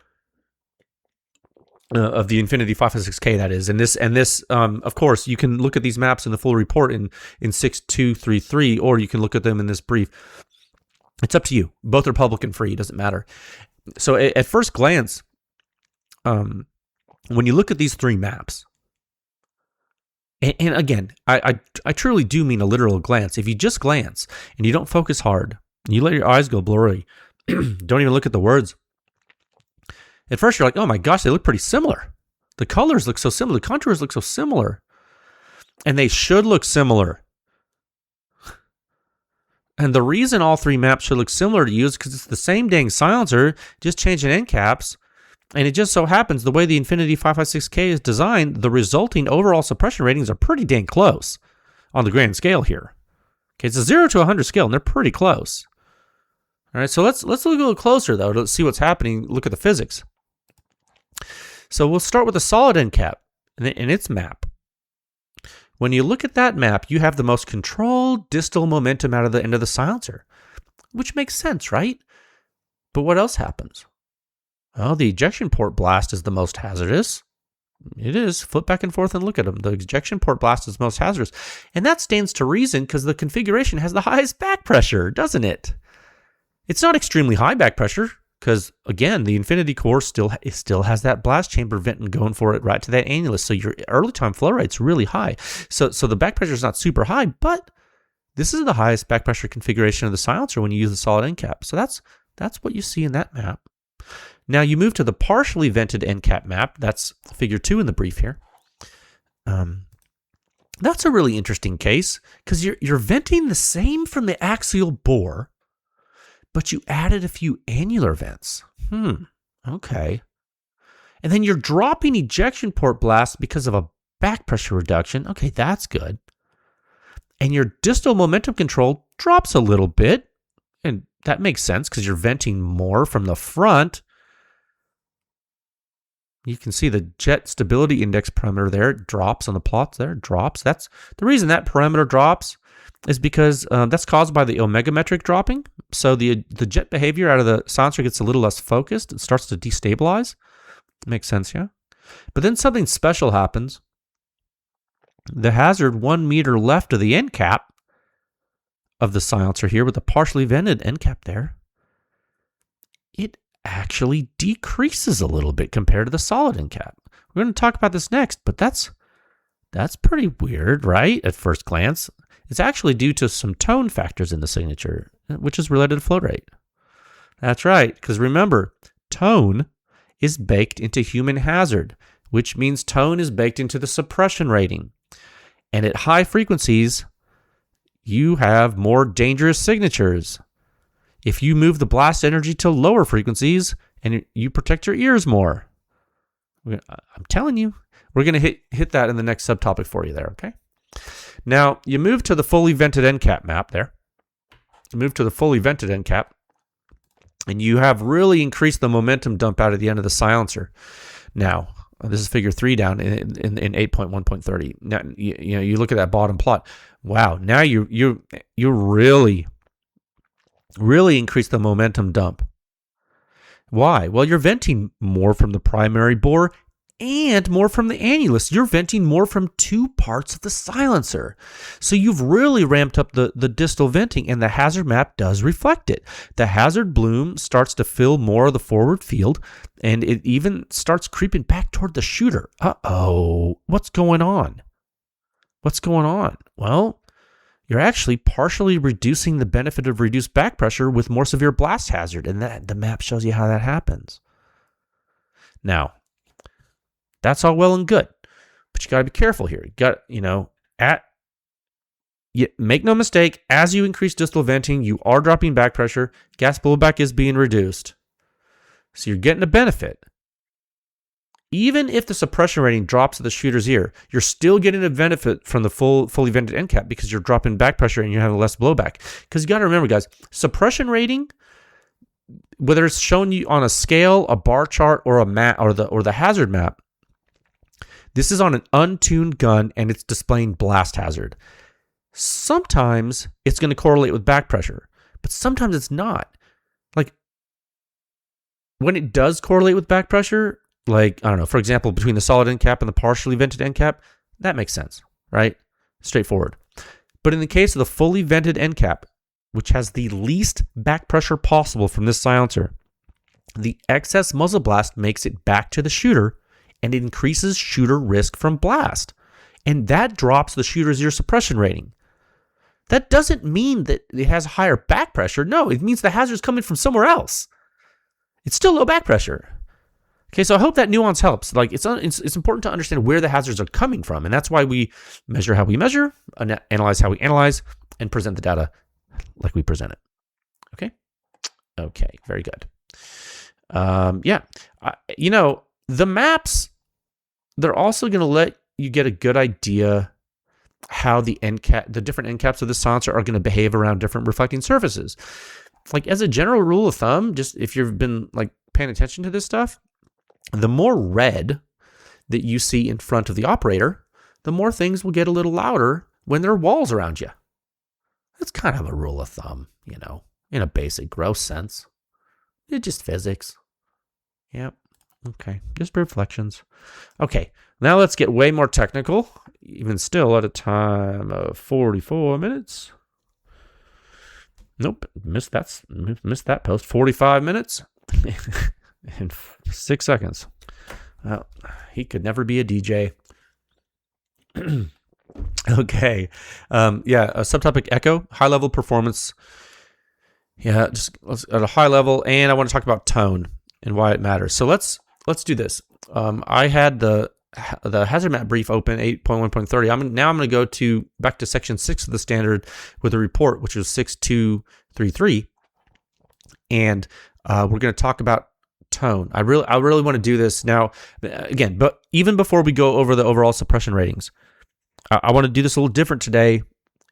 of the Infinity 556K, that is. And this, of course, you can look at these maps in the full report in 6233, or you can look at them in this brief. It's up to you. Both are public and free. It doesn't matter. So at first glance, when you look at these three maps, and again, I truly do mean a literal glance. If you just glance and you don't focus hard, and you let your eyes go blurry, don't even look at the words. At first, you're like, oh my gosh, they look pretty similar. The colors look so similar. The contours look so similar. And they should look similar. And the reason all three maps should look similar to you is because it's the same dang silencer, just changing end caps. And it just so happens the way the Infinity 556K is designed, the resulting overall suppression ratings are pretty dang close on the grand scale here. Okay, it's a 0 to 100 scale, and they're pretty close. All right, so let's look a little closer, though, to see what's happening. Look at the physics. So we'll start with a solid end cap and its map. When you look at that map, you have the most controlled distal momentum out of the end of the silencer, which makes sense, right? But what else happens? Well, the ejection port blast is the most hazardous. It is. Flip back and forth and look at them. The ejection port blast is most hazardous. And that stands to reason because the configuration has the highest back pressure, doesn't it? It's not extremely high back pressure because, again, the Infinity core still has that blast chamber venting going for it right to that annulus. So your early time flow rate's really high. So the back pressure is not super high, but this is the highest back pressure configuration of the silencer when you use the solid end cap. So that's what you see in that map. Now you move to the partially vented end cap map. That's figure 2 in the brief here. That's a really interesting case because you're venting the same from the axial bore, but you added a few annular vents. Okay. And then you're dropping ejection port blast because of a back pressure reduction. Okay, that's good. And your distal momentum control drops a little bit. And that makes sense because you're venting more from the front. You can see the jet stability index parameter there. It drops on the plots there. It drops. That's the reason that parameter drops is because that's caused by the omega metric dropping. So the jet behavior out of the silencer gets a little less focused. It starts to destabilize. Makes sense, yeah? But then something special happens. The hazard 1 meter left of the end cap of the silencer here with the partially vented end cap there, it actually decreases a little bit compared to the solid end cap. We're going to talk about this next, but that's pretty weird, right? At first glance. It's actually due to some tone factors in the signature, which is related to flow rate. That's right, because remember, tone is baked into human hazard, which means tone is baked into the suppression rating. And at high frequencies, you have more dangerous signatures. If you move the blast energy to lower frequencies and you protect your ears more. I'm telling you, we're going to hit that in the next subtopic for you there, okay? Now, you move to the fully vented end cap map there. You move to the fully vented end cap, and you have really increased the momentum dump out at the end of the silencer. Now, this is figure 3 down in 8.1.30. Now, you look at that bottom plot. Wow, now you really increase the momentum dump. Why? Well, you're venting more from the primary bore and more from the annulus. You're venting more from 2 parts of the silencer. So you've really ramped up the distal venting, and the hazard map does reflect it. The hazard bloom starts to fill more of the forward field, and it even starts creeping back toward the shooter. Uh-oh, what's going on? Well, you're actually partially reducing the benefit of reduced back pressure with more severe blast hazard, and the map shows you how that happens. Now, that's all well and good, but you got to be careful here. Make no mistake, as you increase distal venting, you are dropping back pressure. Gas blowback is being reduced. So you're getting a benefit. Even if the suppression rating drops at the shooter's ear, you're still getting a benefit from the fully vented end cap because you're dropping back pressure and you're having less blowback. Because you got to remember, guys, suppression rating, whether it's shown you on a scale, a bar chart, or a map, or the hazard map, this is on an untuned gun and it's displaying blast hazard. Sometimes it's going to correlate with back pressure, but sometimes it's not. Like, when it does correlate with back pressure, like, I don't know, for example, between the solid end cap and the partially vented end cap, that makes sense, right? Straightforward. But in the case of the fully vented end cap, which has the least back pressure possible from this silencer, the excess muzzle blast makes it back to the shooter and it increases shooter risk from blast. And that drops the shooter's ear suppression rating. That doesn't mean that it has higher back pressure. No, it means the hazard is coming from somewhere else. It's still low back pressure. Okay, so I hope that nuance helps. Like, it's important to understand where the hazards are coming from, and that's why we measure how we measure, analyze how we analyze, and present the data like we present it. Okay, very good. The maps, they're also going to let you get a good idea how the different end caps of the silencer are going to behave around different reflecting surfaces. Like, as a general rule of thumb, just if you've been like paying attention to this stuff, the more red that you see in front of the operator, the more things will get a little louder when there are walls around you. That's kind of a rule of thumb, in a basic, gross sense. It's just physics. Yep. Okay. Just reflections. Okay. Now let's get way more technical, even still at a time of 44 minutes. Nope. Missed that post. 45 minutes and 6 seconds. Well, he could never be a DJ. Okay. A subtopic echo, high level performance. Yeah, just at a high level. And I want to talk about tone and why it matters. So let's do this. I had the hazard map brief open 8.1.30. Now I'm going to go back to section 6 of the standard with a report, which is 6233. And we're going to talk about tone. I really want to do this now. Again, but even before we go over the overall suppression ratings, I want to do this a little different today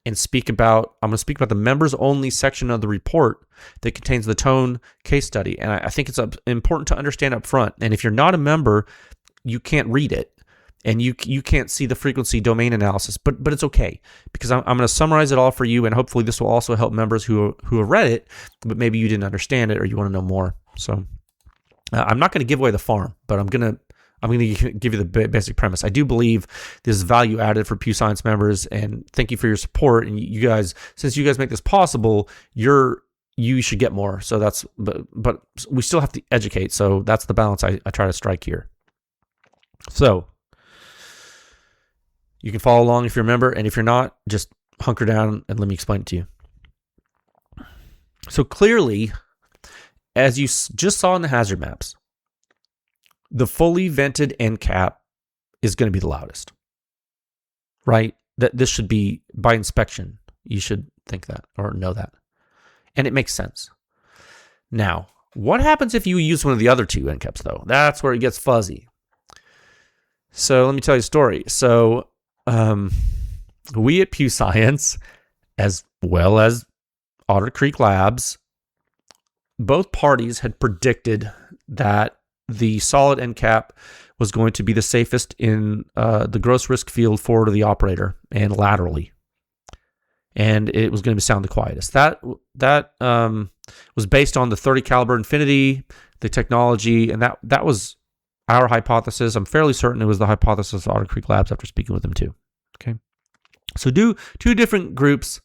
and I'm going to speak about the members only section of the report that contains the tone case study. And I think it's important to understand up front. And if you're not a member, you can't read it and you can't see the frequency domain analysis, but it's okay because I'm going to summarize it all for you. And hopefully this will also help members who have read it, but maybe you didn't understand it or you want to know more. So I'm not going to give away the farm, but I'm going to give you the basic premise. I do believe this is value added for PEW Science members, and thank you for your support. And you guys, since you guys make this possible, you should get more. So but we still have to educate. So that's the balance I try to strike here. So you can follow along if you're a member, and if you're not, just hunker down and let me explain it to you. So clearly, as you just saw in the hazard maps, the fully vented end cap is going to be the loudest, right? That this should be by inspection. You should think that or know that. And it makes sense. Now, what happens if you use one of the other two end caps though? That's where it gets fuzzy. So let me tell you a story. So we at PEW Science, as well as Otter Creek Labs, both parties had predicted that the solid end cap was going to be the safest in the gross risk field forward of the operator and laterally. And it was going to sound the quietest. That was based on the 30 caliber Infinity, the technology, and that was our hypothesis. I'm fairly certain it was the hypothesis of Otter Creek Labs after speaking with them too. Okay. So two different groups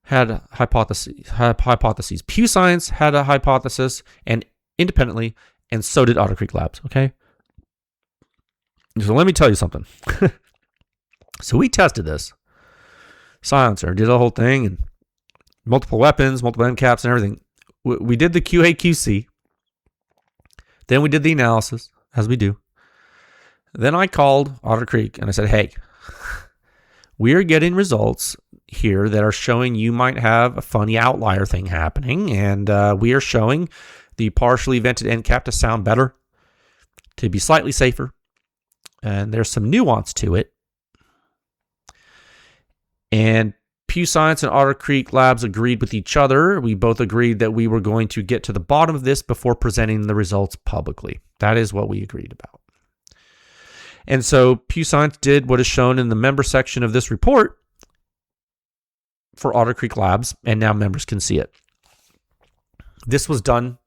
had hypotheses. PEW Science had a hypothesis and independently, and so did Otter Creek Labs, okay? So let me tell you something. So we tested this silencer, did the whole thing, and multiple weapons, multiple end caps, and everything. We did the QA/QC. Then we did the analysis, as we do. Then I called Otter Creek, and I said, hey, we are getting results here that are showing you might have a funny outlier thing happening, and we are showing the partially vented end cap to sound better, to be slightly safer, and there's some nuance to it. And PEW Science and Otter Creek Labs agreed with each other. We both agreed that we were going to get to the bottom of this before presenting the results publicly. That is what we agreed about. And so PEW Science did what is shown in the member section of this report for Otter Creek Labs, and now members can see it. This was done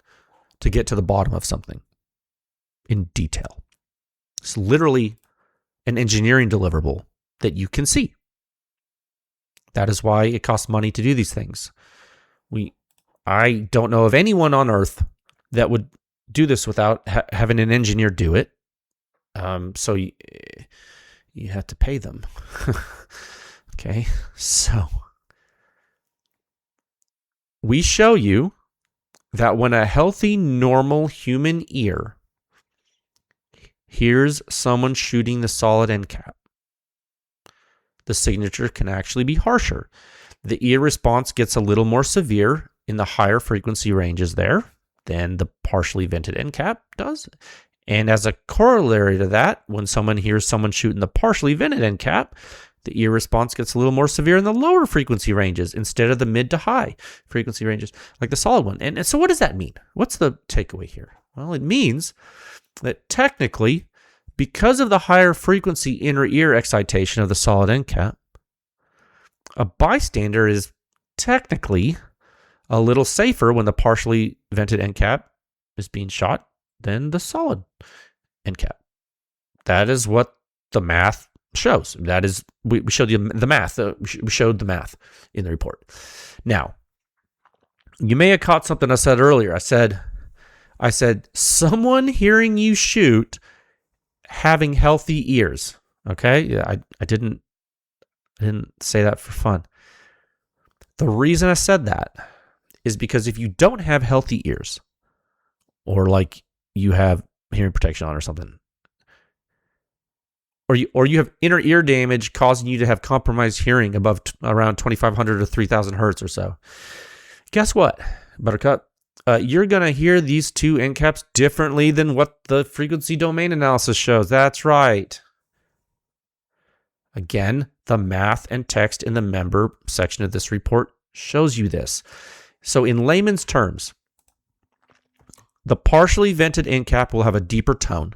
to get to the bottom of something in detail. It's literally an engineering deliverable that you can see. That is why it costs money to do these things. I don't know of anyone on earth that would do this without having an engineer do it. So you have to pay them. Okay, so we show you that when a healthy, normal human ear hears someone shooting the solid end cap, the signature can actually be harsher. The ear response gets a little more severe in the higher frequency ranges there than the partially vented end cap does. And as a corollary to that, when someone hears someone shooting the partially vented end cap, the ear response gets a little more severe in the lower frequency ranges instead of the mid to high frequency ranges, like the solid one. And so what does that mean? What's the takeaway here? Well, it means that technically Because of the higher frequency inner ear excitation of the solid end cap, a bystander is technically a little safer when the partially vented end cap is being shot than the solid end cap. That is what the math shows. That is, we showed you the math. We showed the math in the report. Now, you may have caught something I said earlier. I said someone hearing you shoot having healthy ears. Okay, yeah, I didn't say that for fun. The reason I said that is because if you don't have healthy ears, or like you have hearing protection on or something, or you have inner ear damage causing you to have compromised hearing above around 2,500 or 3,000 hertz or so, guess what, Buttercup? You're going to hear these two end caps differently than what the frequency domain analysis shows. That's right. Again, the math and text in the member section of this report shows you this. So in layman's terms, the partially vented end cap will have a deeper tone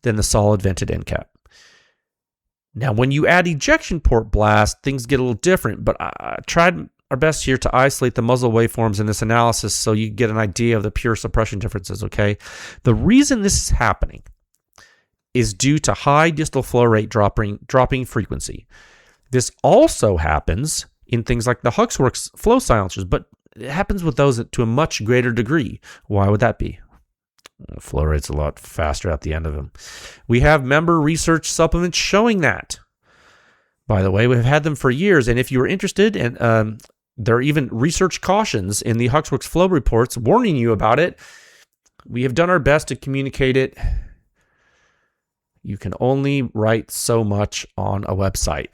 than the solid vented end cap. Now, when you add ejection port blast, things get a little different, but I tried our best here to isolate the muzzle waveforms in this analysis so you get an idea of the pure suppression differences, okay? The reason this is happening is due to high distal flow rate dropping frequency. This also happens in things like the Huxworks flow silencers, but it happens with those to a much greater degree. Why would that be? Flow rate's a lot faster at the end of them. We have member research supplements showing that. By the way, we've had them for years, and if you were interested, and there are even research cautions in the Huxworks flow reports warning you about it. We have done our best to communicate it. You can only write so much on a website.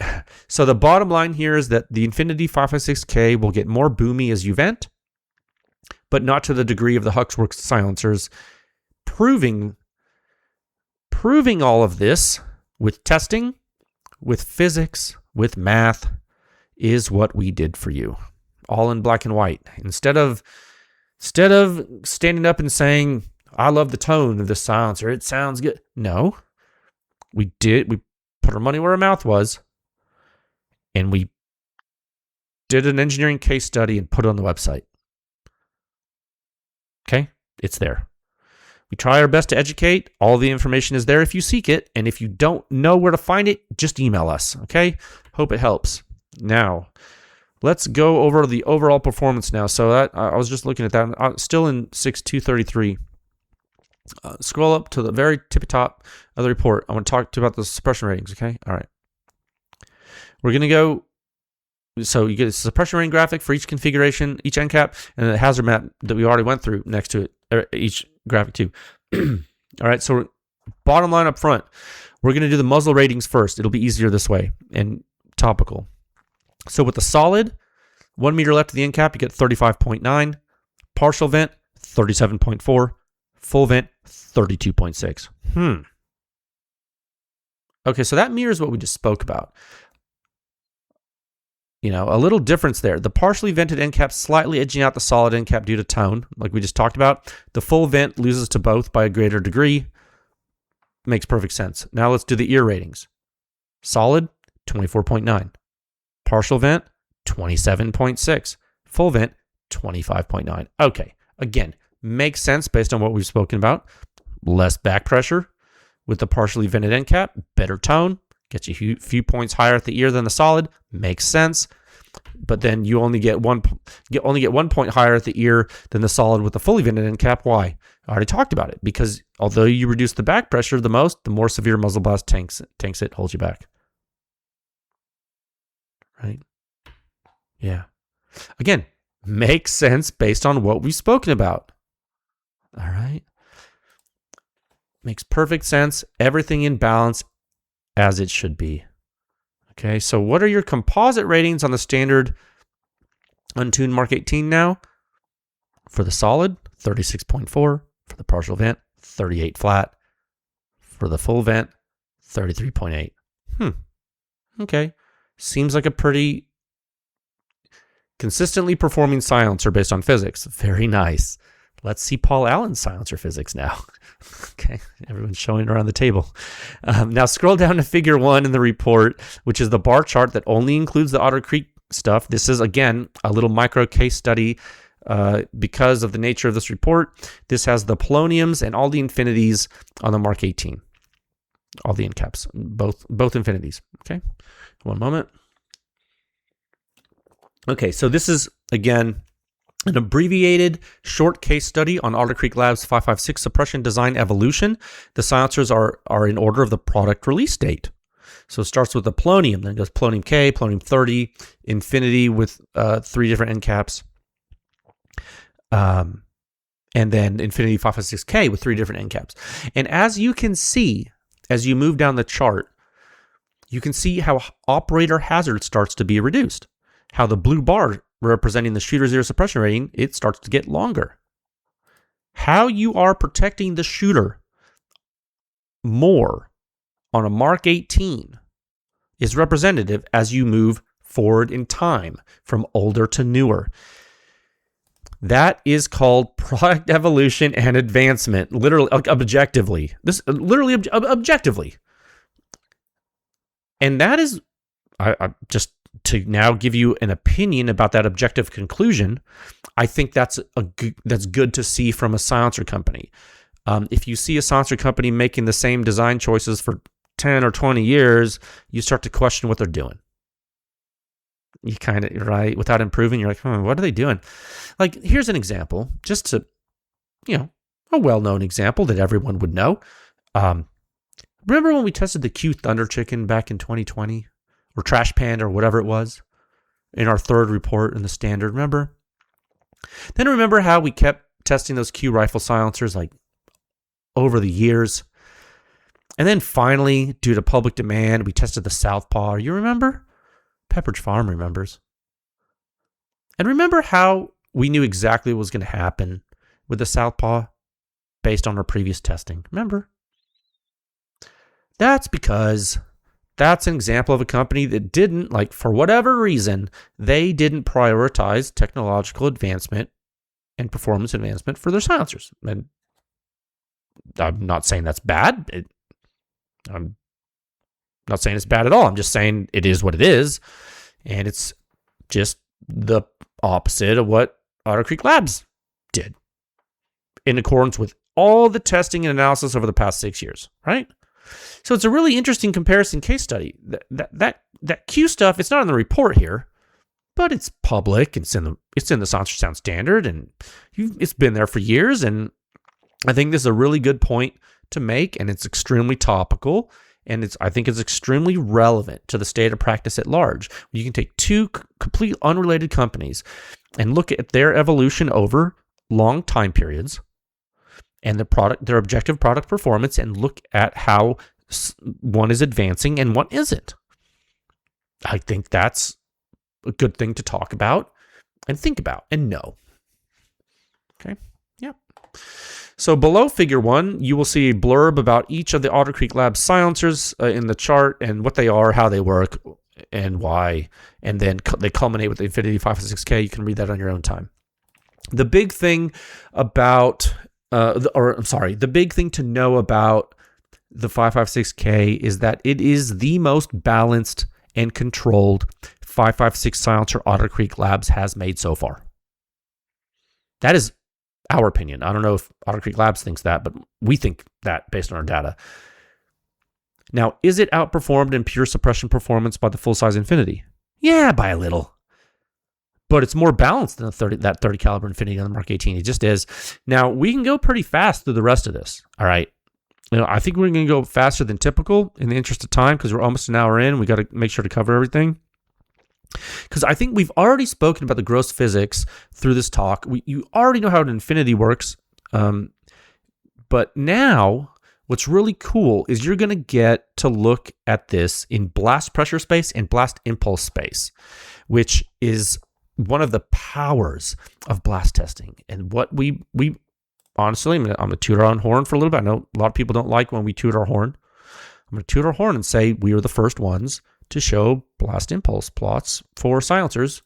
So the bottom line here is that the Infinity 556K will get more boomy as you vent, but not to the degree of the Huxworks silencers. Proving all of this with testing, with physics, with math, is what we did for you. All in black and white. Instead of standing up and saying, I love the tone of this silencer, it sounds good. No. We put our money where our mouth was, and we did an engineering case study and put it on the website. Okay? It's there. We try our best to educate. All the information is there if you seek it. And if you don't know where to find it, just email us. Okay? Hope it helps. Now, let's go over the overall performance now. So I was just looking at that. I'm still in 6.233. Scroll up to the very tippy top of the report. I want to talk to you about the suppression ratings. Okay? All right. We're going to go. So you get a suppression rating graphic for each configuration, each end cap, and a hazard map that we already went through next to it, or each graphic too. All right, so bottom line up front, we're going to do the muzzle ratings first. It'll be easier this way and topical. So with the solid, 1 meter left of the end cap, you get 35.9. Partial vent, 37.4. Full vent, 32.6. Okay, so that mirrors what we just spoke about. You know, a little difference there. The partially vented end cap slightly edging out the solid end cap due to tone, like we just talked about. The full vent loses to both by a greater degree. Makes perfect sense. Now let's do the ear ratings. Solid, 24.9. Partial vent, 27.6. Full vent, 25.9. Okay, again, makes sense based on what we've spoken about. Less back pressure with the partially vented end cap, better tone. Gets you a few points higher at the ear than the solid. Makes sense. But then you only get one point higher at the ear than the solid with the fully vented end cap. Why? I already talked about it. Because although you reduce the back pressure the most, the more severe muzzle blast tanks it, holds you back. Right? Yeah. Again, makes sense based on what we've spoken about. All right? Makes perfect sense. Everything in balance as it should be. Okay, so what are your composite ratings on the standard untuned Mark 18 now? For the solid, 36.4. For the partial vent, 38 flat. For the full vent, 33.8. Okay. Seems like a pretty consistently performing silencer based on physics. Very nice. Let's see Paul Allen's silencer physics now. Okay, everyone's showing around the table. Now scroll down to figure 1 in the report, which is the bar chart that only includes the Otter Creek stuff. This is, again, a little micro case study because of the nature of this report. This has the poloniums and all the infinities on the Mark 18. All the end caps, both infinities. Okay, one moment. Okay, so this is, again, an abbreviated short case study on Otter Creek Labs 556 suppression design evolution. The silencers are in order of the product release date. So it starts with the polonium, then it goes polonium K, polonium 30, infinity with 3 different end caps, and then infinity 556K with 3 different end caps. And as you can see, as you move down the chart, you can see how operator hazard starts to be reduced, how the blue bar representing the shooter zero suppression rating, it starts to get longer. How you are protecting the shooter more on a Mark 18 is representative as you move forward in time from older to newer. That is called product evolution and advancement, literally, objectively. Objectively. And that is, I just to now give you an opinion about that objective conclusion, I think that's good to see from a silencer company. If you see a silencer company making the same design choices for 10 or 20 years, you start to question what they're doing. You kind of, right, without improving, you're like, what are they doing? Like, here's an example, just to, a well-known example that everyone would know. Remember when we tested the Q Thunder Chicken back in 2020? Or Trash Panda or whatever it was in our third report in the standard, remember? Then remember how we kept testing those Q rifle silencers like over the years? And then finally, due to public demand, we tested the Southpaw. You remember? Pepperidge Farm remembers. And remember how we knew exactly what was going to happen with the Southpaw based on our previous testing? Remember? That's because that's an example of a company that didn't, for whatever reason, they didn't prioritize technological advancement and performance advancement for their silencers. And I'm not saying that's bad. I'm not saying it's bad at all. I'm just saying it is what it is. And it's just the opposite of what Otter Creek Labs did in accordance with all the testing and analysis over the past 6 years, right? So it's a really interesting comparison case study. That Q stuff, it's not in the report here, but it's public. It's in the Silencer Sound Standard, and it's been there for years. And I think this is a really good point to make, and it's extremely topical, and I think it's extremely relevant to the state of practice at large. You can take 2 complete unrelated companies and look at their evolution over long time periods and their objective product performance, and look at how one is advancing and one isn't. I think that's a good thing to talk about and think about and know. Okay, yeah. So below figure 1, you will see a blurb about each of the Otter Creek Labs silencers in the chart and what they are, how they work, and why. And then they culminate with the Infinity 556K. You can read that on your own time. The big thing about the big thing to know about the 556K is that it is the most balanced and controlled 556 silencer Otter Creek Labs has made so far. That is our opinion. I don't know if Otter Creek Labs thinks that, but we think that based on our data. Now, is it outperformed in pure suppression performance by the full-size Infinity? Yeah, by a little. But it's more balanced than that 30 caliber Infinity on the Mark 18. It just is. Now, we can go pretty fast through the rest of this. All right. I think we're going to go faster than typical in the interest of time because we're almost an hour in. We got to make sure to cover everything. Because I think we've already spoken about the gross physics through this talk. You already know how an Infinity works. But now, what's really cool is you're going to get to look at this in blast pressure space and blast impulse space, which is one of the powers of blast testing. And what we honestly, I'm going to toot our own horn for a little bit. I know a lot of people don't like when we toot our horn. I'm going to toot our horn and say we were the first ones to show blast impulse plots for silencers,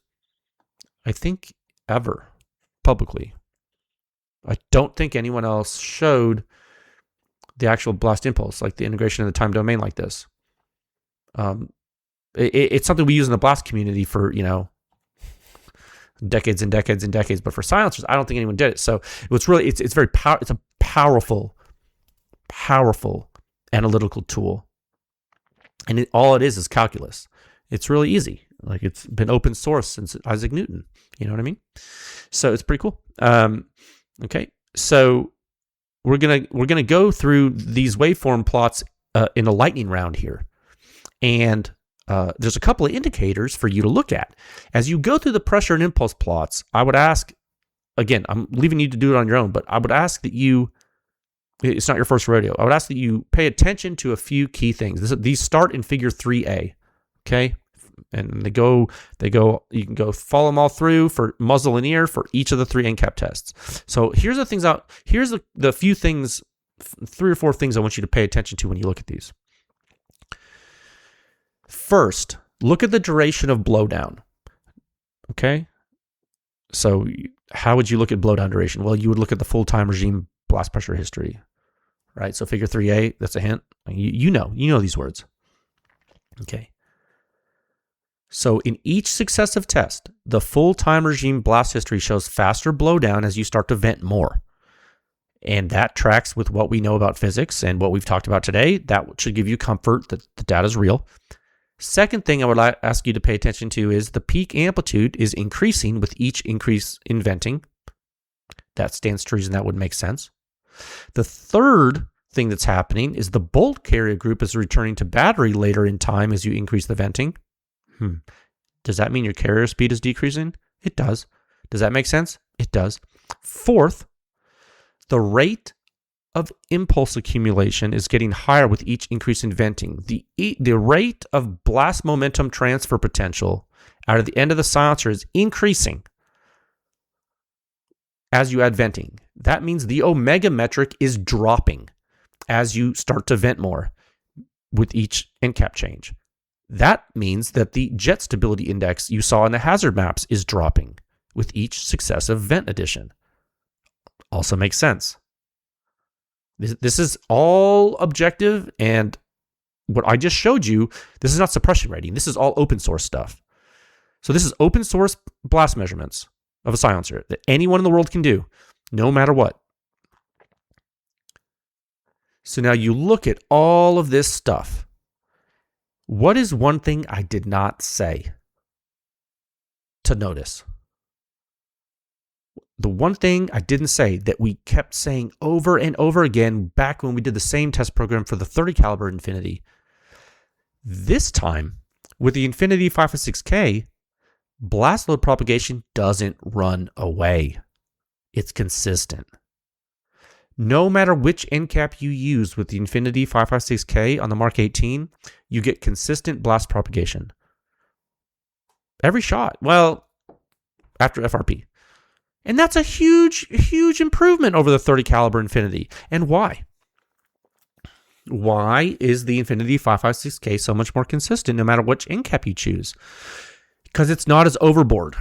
I think, ever, publicly. I don't think anyone else showed the actual blast impulse, like the integration of the time domain like this. It's something we use in the blast community for, decades and decades and decades, but for silencers, I don't think anyone did it. So it's a powerful analytical tool. And all it is calculus. It's really easy. Like, it's been open source since Isaac Newton. You know what I mean? So it's pretty cool. Okay. So we're gonna go through these waveform plots in a lightning round here. And there's a couple of indicators for you to look at. As you go through the pressure and impulse plots, I would ask, again, I'm leaving you to do it on your own, but I would ask that it's not your first rodeo. I would ask that you pay attention to a few key things. These start in figure 3A, okay? And they go, you can go follow them all through for muzzle and ear for each of the 3 end cap tests. So here's the few things, 3 or 4 things I want you to pay attention to when you look at these. First, look at the duration of blowdown. Okay? So how would you look at blowdown duration? Well, you would look at the full time regime blast pressure history, right? So figure 3A, that's a hint. You know these words. Okay. So in each successive test, the full time regime blast history shows faster blowdown as you start to vent more. And that tracks with what we know about physics and what we've talked about today. That should give you comfort that the data is real. Second thing I would ask you to pay attention to is the peak amplitude is increasing with each increase in venting. That stands to reason that would make sense. The third thing that's happening is the bolt carrier group is returning to battery later in time as you increase the venting. Does that mean your carrier speed is decreasing? It does. Does that make sense? It does. Fourth, the rate of impulse accumulation is getting higher with each increase in venting. The rate of blast momentum transfer potential out of the end of the silencer is increasing as you add venting. That means the omega metric is dropping as you start to vent more with each end cap change. That means that the jet stability index you saw in the hazard maps is dropping with each successive vent addition. Also makes sense. This is all objective, and what I just showed you, this is not suppression rating. This is all open source stuff. So this is open source blast measurements of a silencer that anyone in the world can do, no matter what. So now you look at all of this stuff. What is one thing I did not say to notice? The one thing I didn't say that we kept saying over and over again back when we did the same test program for the 30 caliber Infinity. This time, with the Infinity 556K, blast load propagation doesn't run away. It's consistent. No matter which end cap you use with the Infinity 556K on the Mark 18, you get consistent blast propagation. Every shot. Well, after FRP. And that's a huge, huge improvement over the 30 caliber Infinity. And why? Why is the Infinity 556K so much more consistent no matter which end cap you choose? Because it's not as overboard.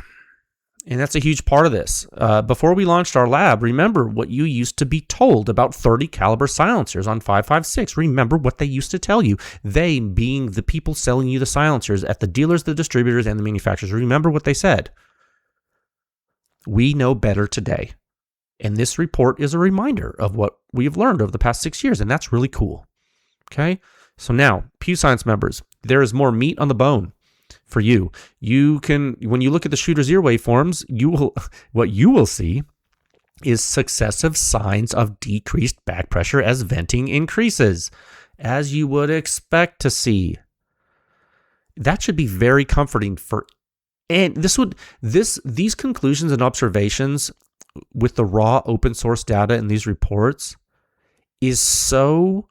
And that's a huge part of this. Before we launched our lab, remember what you used to be told about 30 caliber silencers on 556. Remember what they used to tell you. They being the people selling you the silencers at the dealers, the distributors, and the manufacturers. Remember what they said. We know better today. And this report is a reminder of what we've learned over the past 6 years, and that's really cool. Okay? So now, PEW Science members, there is more meat on the bone for you. You can, when you look at the shooter's ear waveforms, what you will see is successive signs of decreased back pressure as venting increases, as you would expect to see. That should be very comforting for. And these conclusions and observations with the raw open source data in these reports is so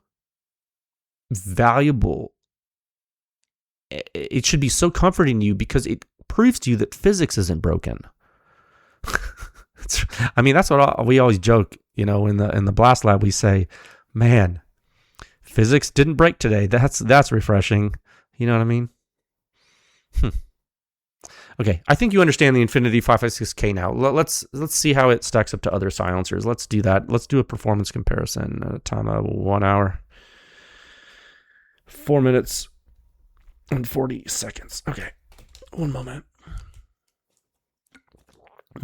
valuable. It should be so comforting to you because it proves to you that physics isn't broken. That's what we always joke, in the blast lab. We say, man, physics didn't break today. That's refreshing. You know what I mean? Okay, I think you understand the Infinity 556K now. Let's see how it stacks up to other silencers. Let's do that. Let's do a performance comparison. Time of 1 hour, 4 minutes, and 40 seconds. Okay, one moment.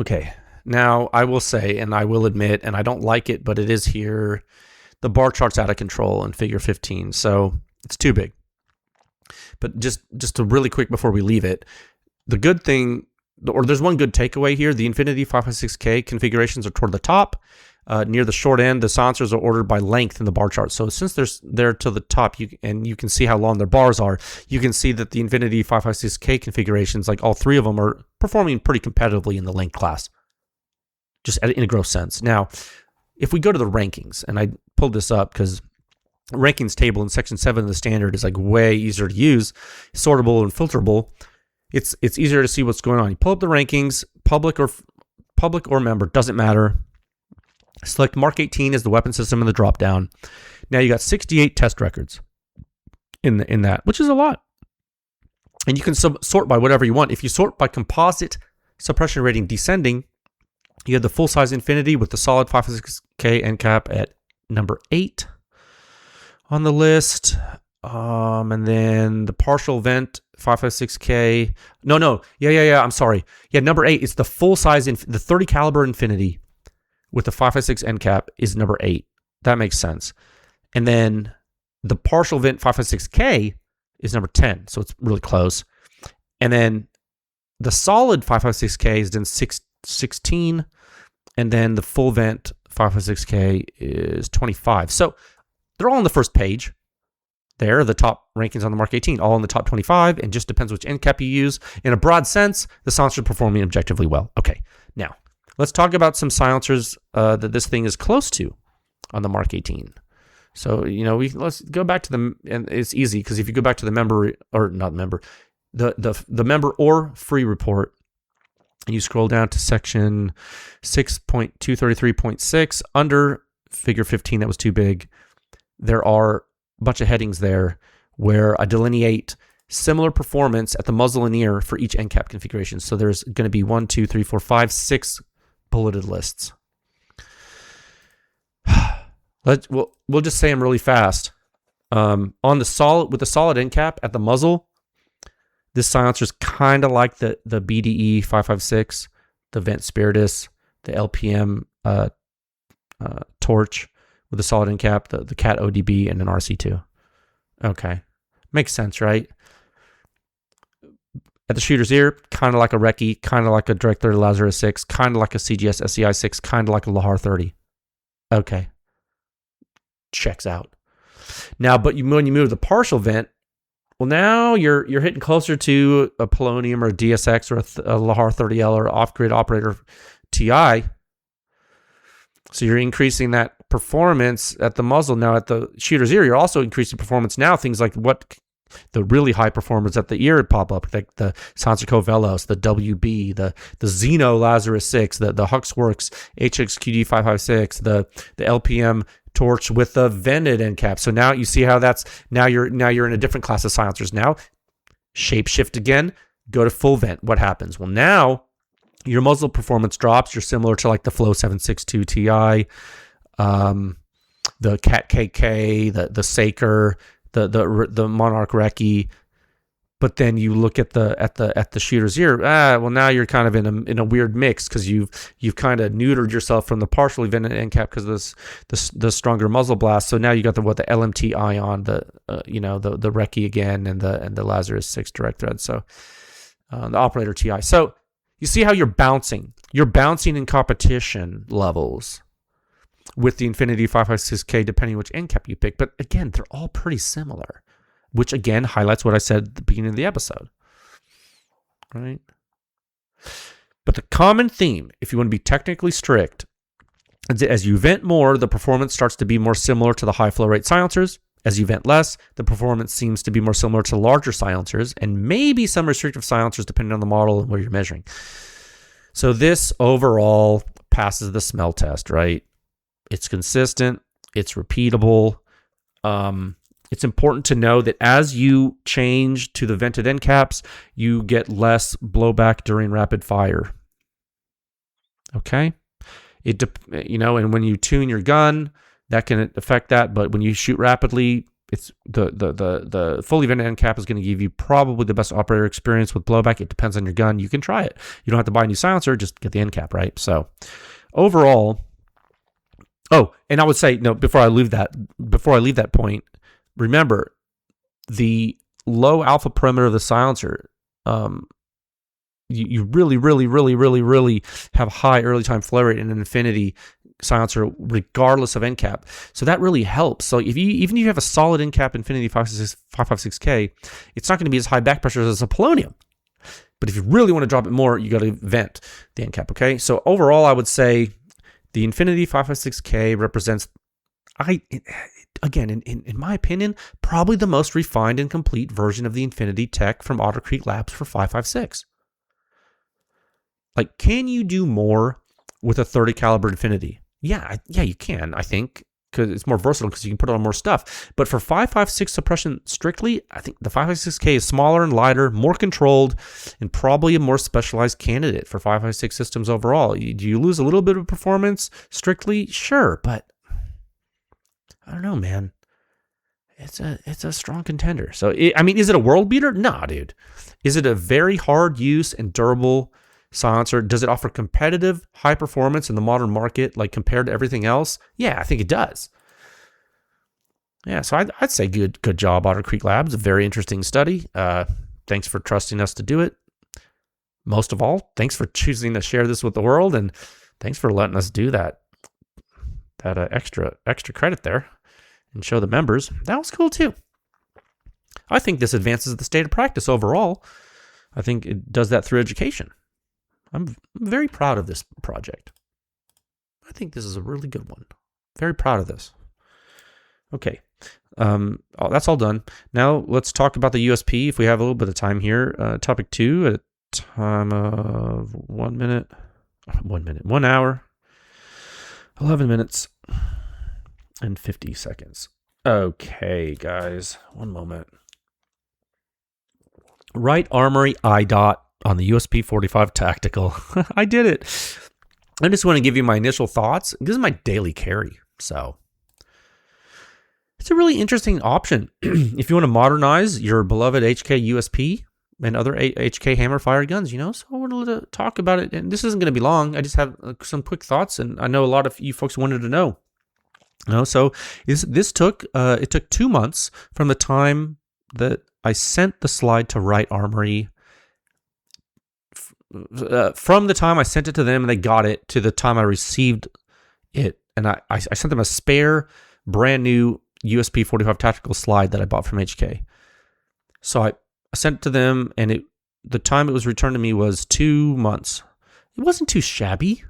Okay, now I will say, and I will admit, and I don't like it, but it is here. The bar chart's out of control in figure 15, so it's too big. But just to really quick before we leave it, the good thing, or there's one good takeaway here, the Infinity 556K configurations are toward the top. Near the short end, the silencers are ordered by length in the bar chart. So since they're to the top, you can see how long their bars are, you can see that the Infinity 556K configurations, like all three of them, are performing pretty competitively in the length class, just in a gross sense. Now, if we go to the rankings, and I pulled this up because rankings table in section 7 of the standard is like way easier to use, sortable and filterable. It's easier to see what's going on. You pull up the rankings, public or member, doesn't matter. Select Mark 18 as the weapon system in the drop down. Now you got 68 test records in that, which is a lot. And you can sort by whatever you want. If you sort by composite suppression rating descending, you have the full size Infinity with the solid 556K end cap at number 8 on the list. And then the partial vent 556K. Yeah. I'm sorry. Yeah, number 8 is the full size, the 30 caliber Infinity with the 556 end cap is number 8. That makes sense. And then the partial vent 556K is number 10. So it's really close. And then the solid 556K is then 16. And then the full vent 556K is 25. So they're all on the first page. There, the top rankings on the Mark 18, all in the top 25, and just depends which end cap you use. In a broad sense, the silencers are performing objectively well. Okay, now let's talk about some silencers that this thing is close to on the Mark 18. So, let's go back to the, and it's easy because if you go back to the member, or not member, the member or free report, and you scroll down to section 6.233.6, under figure 15, that was too big, there are a bunch of headings there where I delineate similar performance at the muzzle and ear for each end cap configuration. So there's going to be 1, 2, 3, 4, 5, 6 bulleted lists. We'll just say them really fast. On the solid, with the solid end cap at the muzzle, this silencer is kind of like the BDE 556, the Vent Spiritus, the LPM Torch with a solid end cap, the Cat ODB, and an RC2. Okay. Makes sense, right? At the shooter's ear, kind of like a Recce, kind of like a Direct 30 Lazarus 6, kind of like a CGS SCI 6, kind of like a Lahar 30. Okay. Checks out. Now, but when you move the partial vent, well, now you're hitting closer to a Polonium or a DSX or a Lahar 30L or off-grid operator TI. So you're increasing that performance at the muzzle. Now at the shooter's ear, you're also increasing performance now. Things like the really high performers at the ear pop up, like the Sansico Velos, the WB, the Xeno Lazarus 6, the Huxworks HXQD 556, the LPM Torch with the vented end cap. So now you see how now you're in a different class of silencers. Now shape shift again, go to full vent. What happens? Well, now your muzzle performance drops. You're similar to like the Flow 762 Ti, the Cat KK, the Saker, the Monarch Recce. But then you look at the shooter's ear. Well, now you're kind of in a weird mix because you've kind of neutered yourself from the partially vented end cap because of the stronger muzzle blast. So now you got the LMT Ion, the Recce again, and the Lazarus 6 direct thread. So the operator TI. So you see how you're bouncing. You're bouncing in competition levels with the Infinity 556K, depending which end cap you pick. But again, they're all pretty similar, which again highlights what I said at the beginning of the episode. Right? But the common theme, if you want to be technically strict, is that as you vent more, the performance starts to be more similar to the high flow rate silencers. As you vent less, the performance seems to be more similar to larger silencers and maybe some restrictive silencers depending on the model and where you're measuring. So this overall passes the smell test, right? It's consistent. It's repeatable. It's important to know that as you change to the vented end caps, you get less blowback during rapid fire. Okay? And when you tune your gun, that can affect that, but when you shoot rapidly, it's the fully vented end cap is going to give you probably the best operator experience with blowback. It depends on your gun. You can try it. You don't have to buy a new silencer, just get the end cap, right? So overall, and I would say, before I leave that point, remember, the low alpha parameter of the silencer, you really, really, really, really, really have high early time flow rate in an Infinity silencer, regardless of end cap. So that really helps. So even if you have a solid end cap Infinity 556K, it's not going to be as high back pressure as a Polonium. But if you really want to drop it more, you got to vent the end cap. Okay. So overall, I would say the Infinity 556K represents, again, in my opinion, probably the most refined and complete version of the Infinity tech from Otter Creek Labs for 556. Like, can you do more with a 30 caliber Infinity? Yeah, you can, I think, because it's more versatile because you can put on more stuff. But for 556 suppression strictly, I think the 556K is smaller and lighter, more controlled, and probably a more specialized candidate for 556 systems overall. Do you lose a little bit of performance strictly? Sure, but I don't know, man. It's a strong contender. So, is it a world beater? Nah, dude. Is it a very hard use and durable silencer? Does it offer competitive high performance in the modern market, like compared to everything else? Yeah, I think it does. Yeah, so I'd say good job, Otter Creek Labs. A very interesting study. Thanks for trusting us to do it. Most of all, thanks for choosing to share this with the world, and thanks for letting us do that extra credit there and show the members. That was cool too. I think this advances the state of practice overall. I think it does that through education. I'm very proud of this project. I think this is a really good one. Very proud of this. Okay. That's all done. Now let's talk about the USP if we have a little bit of time here. Topic 2 at a time of 1 minute. 1 hour, 11 minutes, and 50 seconds. Okay, guys. One moment. Wright Armory IDOT on the USP45 Tactical. I did it. I just want to give you my initial thoughts. This is my daily carry. So it's a really interesting option. If you want to modernize your beloved HK USP and other HK hammer fired guns, so I wanted to talk about it. And this isn't going to be long. I just have some quick thoughts. And I know a lot of you folks wanted to know. So this took 2 months from the time that I sent the slide to Wright Armory, from the time I sent it to them and they got it to the time I received it. And I sent them a spare, brand new USP45 tactical slide that I bought from HK. So I sent it to them, and the time it was returned to me was 2 months. It wasn't too shabby,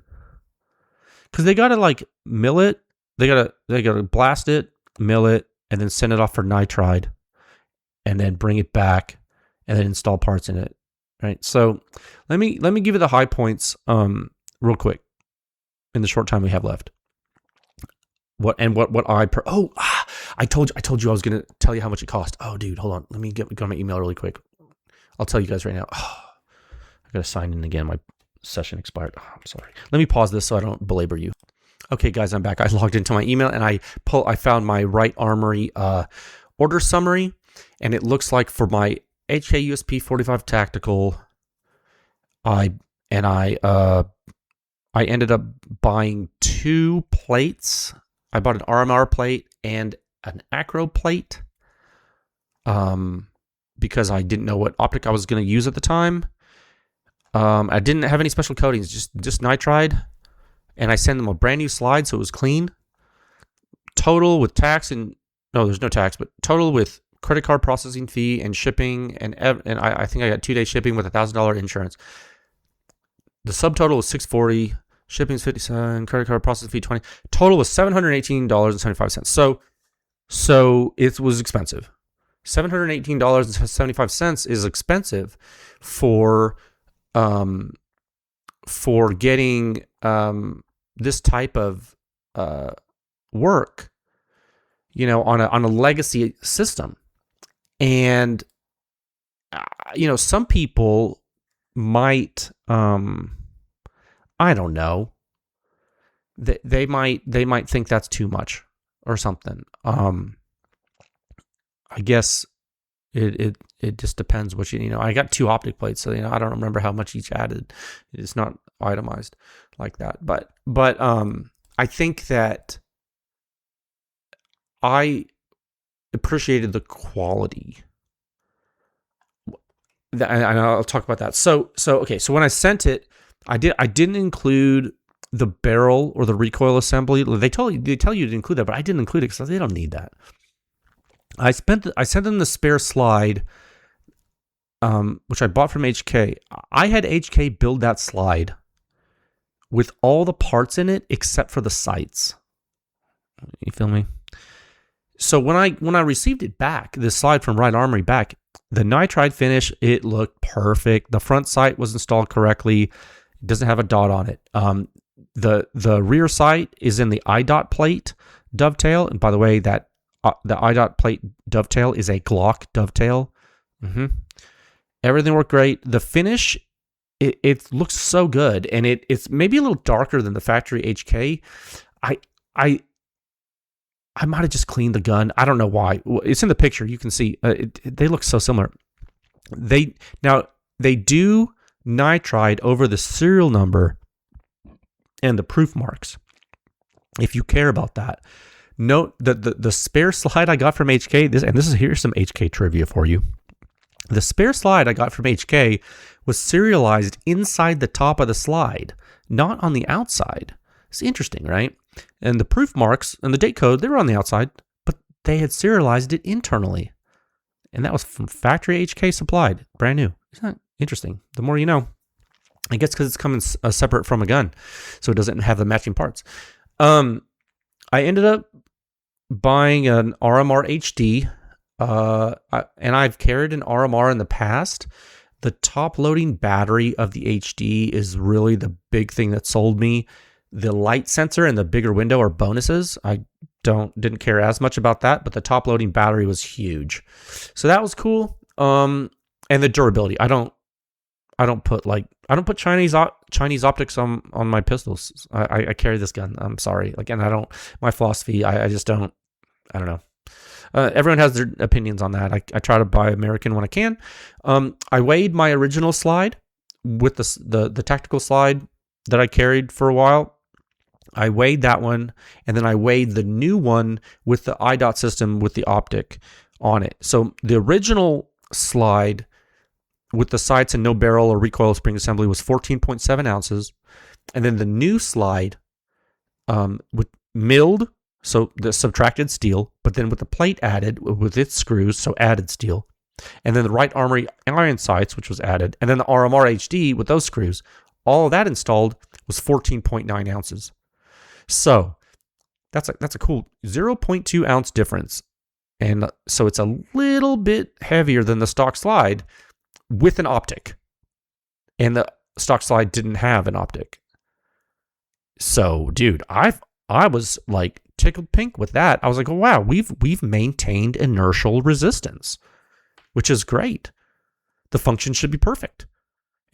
because they got to mill it. They got to blast it, mill it, and then send it off for nitride, and then bring it back, and then install parts in it. Right. So let me give you the high points real quick in the short time we have left. I told you I was gonna tell you how much it cost. Oh, dude, hold on. Let me go on my email really quick. I'll tell you guys right now. I gotta sign in again. My session expired. I'm sorry. Let me pause this so I don't belabor you. Okay, guys, I'm back. I logged into my email and I found my Wright Armory order summary, and it looks like for my HK USP45 Tactical, I ended up buying 2 plates. I bought an RMR plate and an acro plate, because I didn't know what optic I was going to use at the time. I didn't have any special coatings, just nitride, and I sent them a brand new slide, so it was clean. Total with tax there's no tax, but total with credit card processing fee and shipping, and I think I got 2-day shipping with $1,000 insurance. The subtotal was $640, shipping is $57, credit card processing fee $20. Total was $718.75. So it was expensive. $718.75 is expensive for getting this type of work. on a legacy system. And some people might, I don't know, they might think that's too much or something. I guess it just depends what I got 2 optic plates, so I don't remember how much each added. It's not itemized like that, but I think that I appreciated the quality. And I'll talk about that. So okay, so when I sent it, I didn't include the barrel or the recoil assembly. They tell you to include that, but I didn't include it because they don't need that. I sent them the spare slide, which I bought from HK. I had HK build that slide with all the parts in it except for the sights. You feel me? So when I received it back, this slide from Wright Armory back, the nitride finish, it looked perfect. The front sight was installed correctly. It doesn't have a dot on it. The rear sight is in the IDOT plate dovetail, and by the way, that the IDOT plate dovetail is a Glock dovetail. Everything worked great. The finish, it looks so good, and it's maybe a little darker than the factory HK. I might have just cleaned the gun. I don't know why. It's in the picture. You can see they look so similar. They do nitride over the serial number and the proof marks, if you care about that. Note that the spare slide I got from HK, here's some HK trivia for you. The spare slide I got from HK was serialized inside the top of the slide, not on the outside. It's interesting, right? And the proof marks and the date code, they were on the outside, but they had serialized it internally. And that was from factory HK supplied, brand new. Isn't that interesting? The more you know. I guess because it's coming separate from a gun, so it doesn't have the matching parts. I ended up buying an RMR HD, and I've carried an RMR in the past. The top loading battery of the HD is really the big thing that sold me. The light sensor and the bigger window are bonuses. I didn't care as much about that, but the top loading battery was huge, so that was cool. And the durability. I don't put Chinese optics on my pistols. I carry this gun. I'm sorry. My philosophy, I just don't. I don't know. Everyone has their opinions on that. I try to buy American when I can. I weighed my original slide with the tactical slide that I carried for a while. I weighed that one, and then I weighed the new one with the IDOT system with the optic on it. So the original slide with the sights and no barrel or recoil spring assembly was 14.7 ounces. And then the new slide with milled, so the subtracted steel, but then with the plate added with its screws, so added steel. And then the Wright Armory iron sights, which was added. And then the RMR HD with those screws. All of that installed was 14.9 ounces. So that's a cool 0.2 ounce difference. And so it's a little bit heavier than the stock slide with an optic. And the stock slide didn't have an optic. So, dude, I was like tickled pink with that. I was like, oh, wow, we've maintained inertial resistance, which is great. The function should be perfect.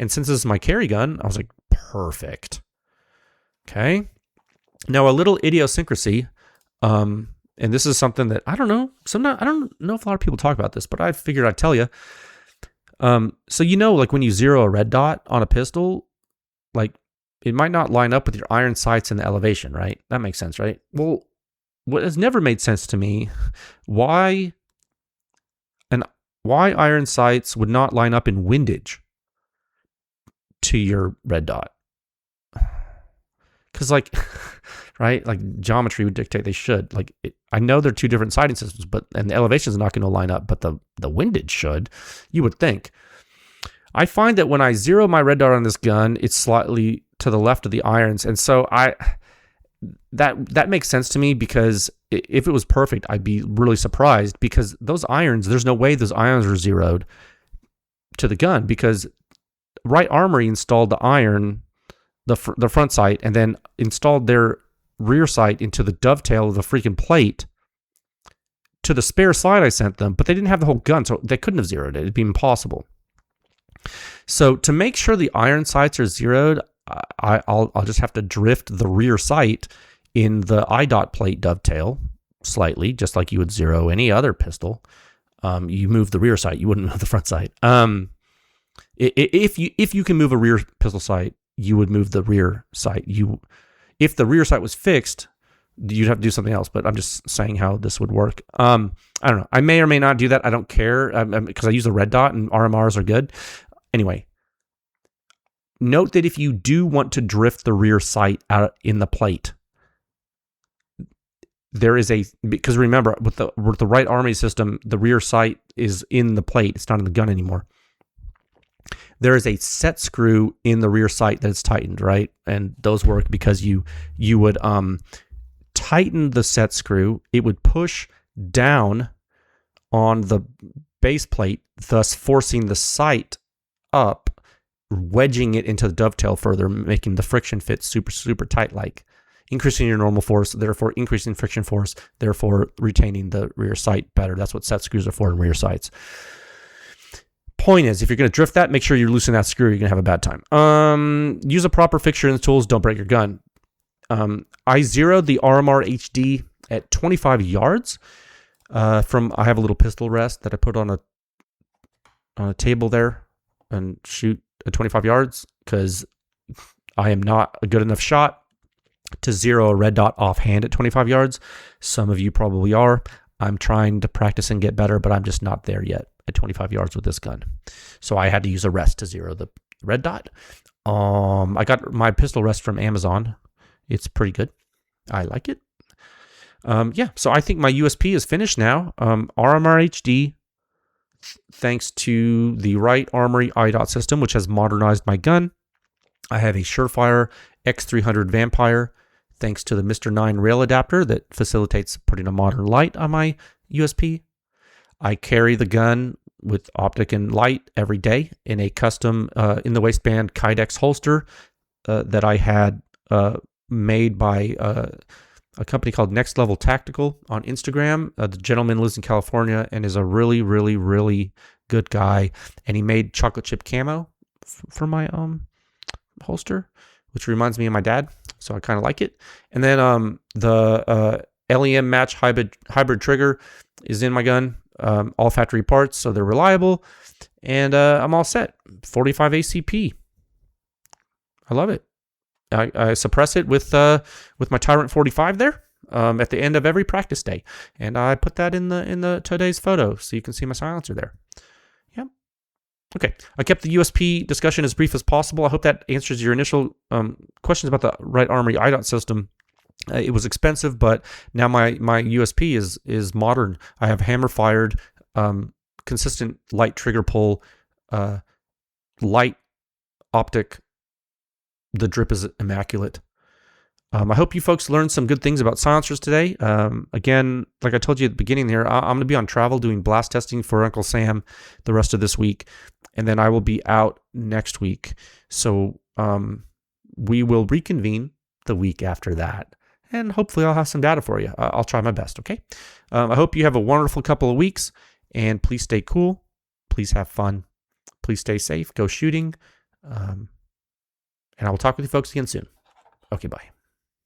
And since this is my carry gun, I was like, perfect. Okay. Now, a little idiosyncrasy, and this is something that I don't know. I don't know if a lot of people talk about this, but I figured I'd tell you. So like when you zero a red dot on a pistol, like it might not line up with your iron sights in the elevation, right? That makes sense, right? Well, what has never made sense to me, why iron sights would not line up in windage to your red dot. Because right, geometry would dictate they should. I know they're two different sighting systems, and the elevation is not going to line up, but the windage should, you would think. I find that when I zero my red dot on this gun, it's slightly to the left of the irons, and so that makes sense to me, because if it was perfect, I'd be really surprised, because those irons, there's no way those irons are zeroed to the gun, because Wright Armory installed the iron, the front sight, and then installed their rear sight into the dovetail of the freaking plate to the spare slide I sent them, but they didn't have the whole gun, so they couldn't have zeroed it. It'd be impossible. So to make sure the iron sights are zeroed, I'll just have to drift the rear sight in the IDOT plate dovetail slightly, just like you would zero any other pistol. You move the rear sight, you wouldn't move the front sight. If you can move a rear pistol sight, you would move the rear sight. If the rear sight was fixed, you'd have to do something else. But I'm just saying how this would work. I don't know. I may or may not do that. I don't care because I use a red dot and RMRs are good. Anyway, note that if you do want to drift the rear sight out in the plate, there is because remember with the Wright Armory system, the rear sight is in the plate. It's not in the gun anymore. There is a set screw in the rear sight that is tightened, right? And those work because you would tighten the set screw. It would push down on the base plate, thus forcing the sight up, wedging it into the dovetail further, making the friction fit super, super tight, like increasing your normal force, therefore increasing friction force, therefore retaining the rear sight better. That's what set screws are for in rear sights. Point is, if you're going to drift that, make sure you loosen that screw. You're going to have a bad time. Use a proper fixture and tools. Don't break your gun. I zeroed the RMR HD at 25 yards. I have a little pistol rest that I put on a table there and shoot at 25 yards because I am not a good enough shot to zero a red dot offhand at 25 yards. Some of you probably are. I'm trying to practice and get better, but I'm just not there yet at 25 yards with this gun. So I had to use a rest to zero the red dot. I got my pistol rest from Amazon. It's pretty good. I like it. So I think my USP is finished now. RMR HD, thanks to the Wright Armory IDOT system, which has modernized my gun. I have a Surefire X300 Vampire, thanks to the Mr. 9 rail adapter that facilitates putting a modern light on my USP. I carry the gun with optic and light every day in a custom in the waistband Kydex holster that I had made by a company called Next Level Tactical on Instagram. The gentleman lives in California and is a really, really, really good guy. And he made chocolate chip camo for my holster, which reminds me of my dad. So I kind of like it. And then the LEM match hybrid trigger is in my gun. All factory parts, so they're reliable. And I'm all set. 45 ACP. I love it. I suppress it with my Tyrant 45 there at the end of every practice day, and I put that in the today's photo so you can see my silencer there. Yep. Okay. I kept the USP discussion as brief as possible. I hope that answers your initial questions about the Wright Armory IDOT system. It was expensive, but now my USP is modern. I have hammer fired, consistent light trigger pull, light optic. The drip is immaculate. I hope you folks learned some good things about silencers today. Again, like I told you at the beginning there, I'm going to be on travel doing blast testing for Uncle Sam the rest of this week, and then I will be out next week. So we will reconvene the week after that, and hopefully I'll have some data for you. I'll try my best, okay? I hope you have a wonderful couple of weeks, and please stay cool. Please have fun. Please stay safe. Go shooting. And I will talk with you folks again soon. Okay, bye.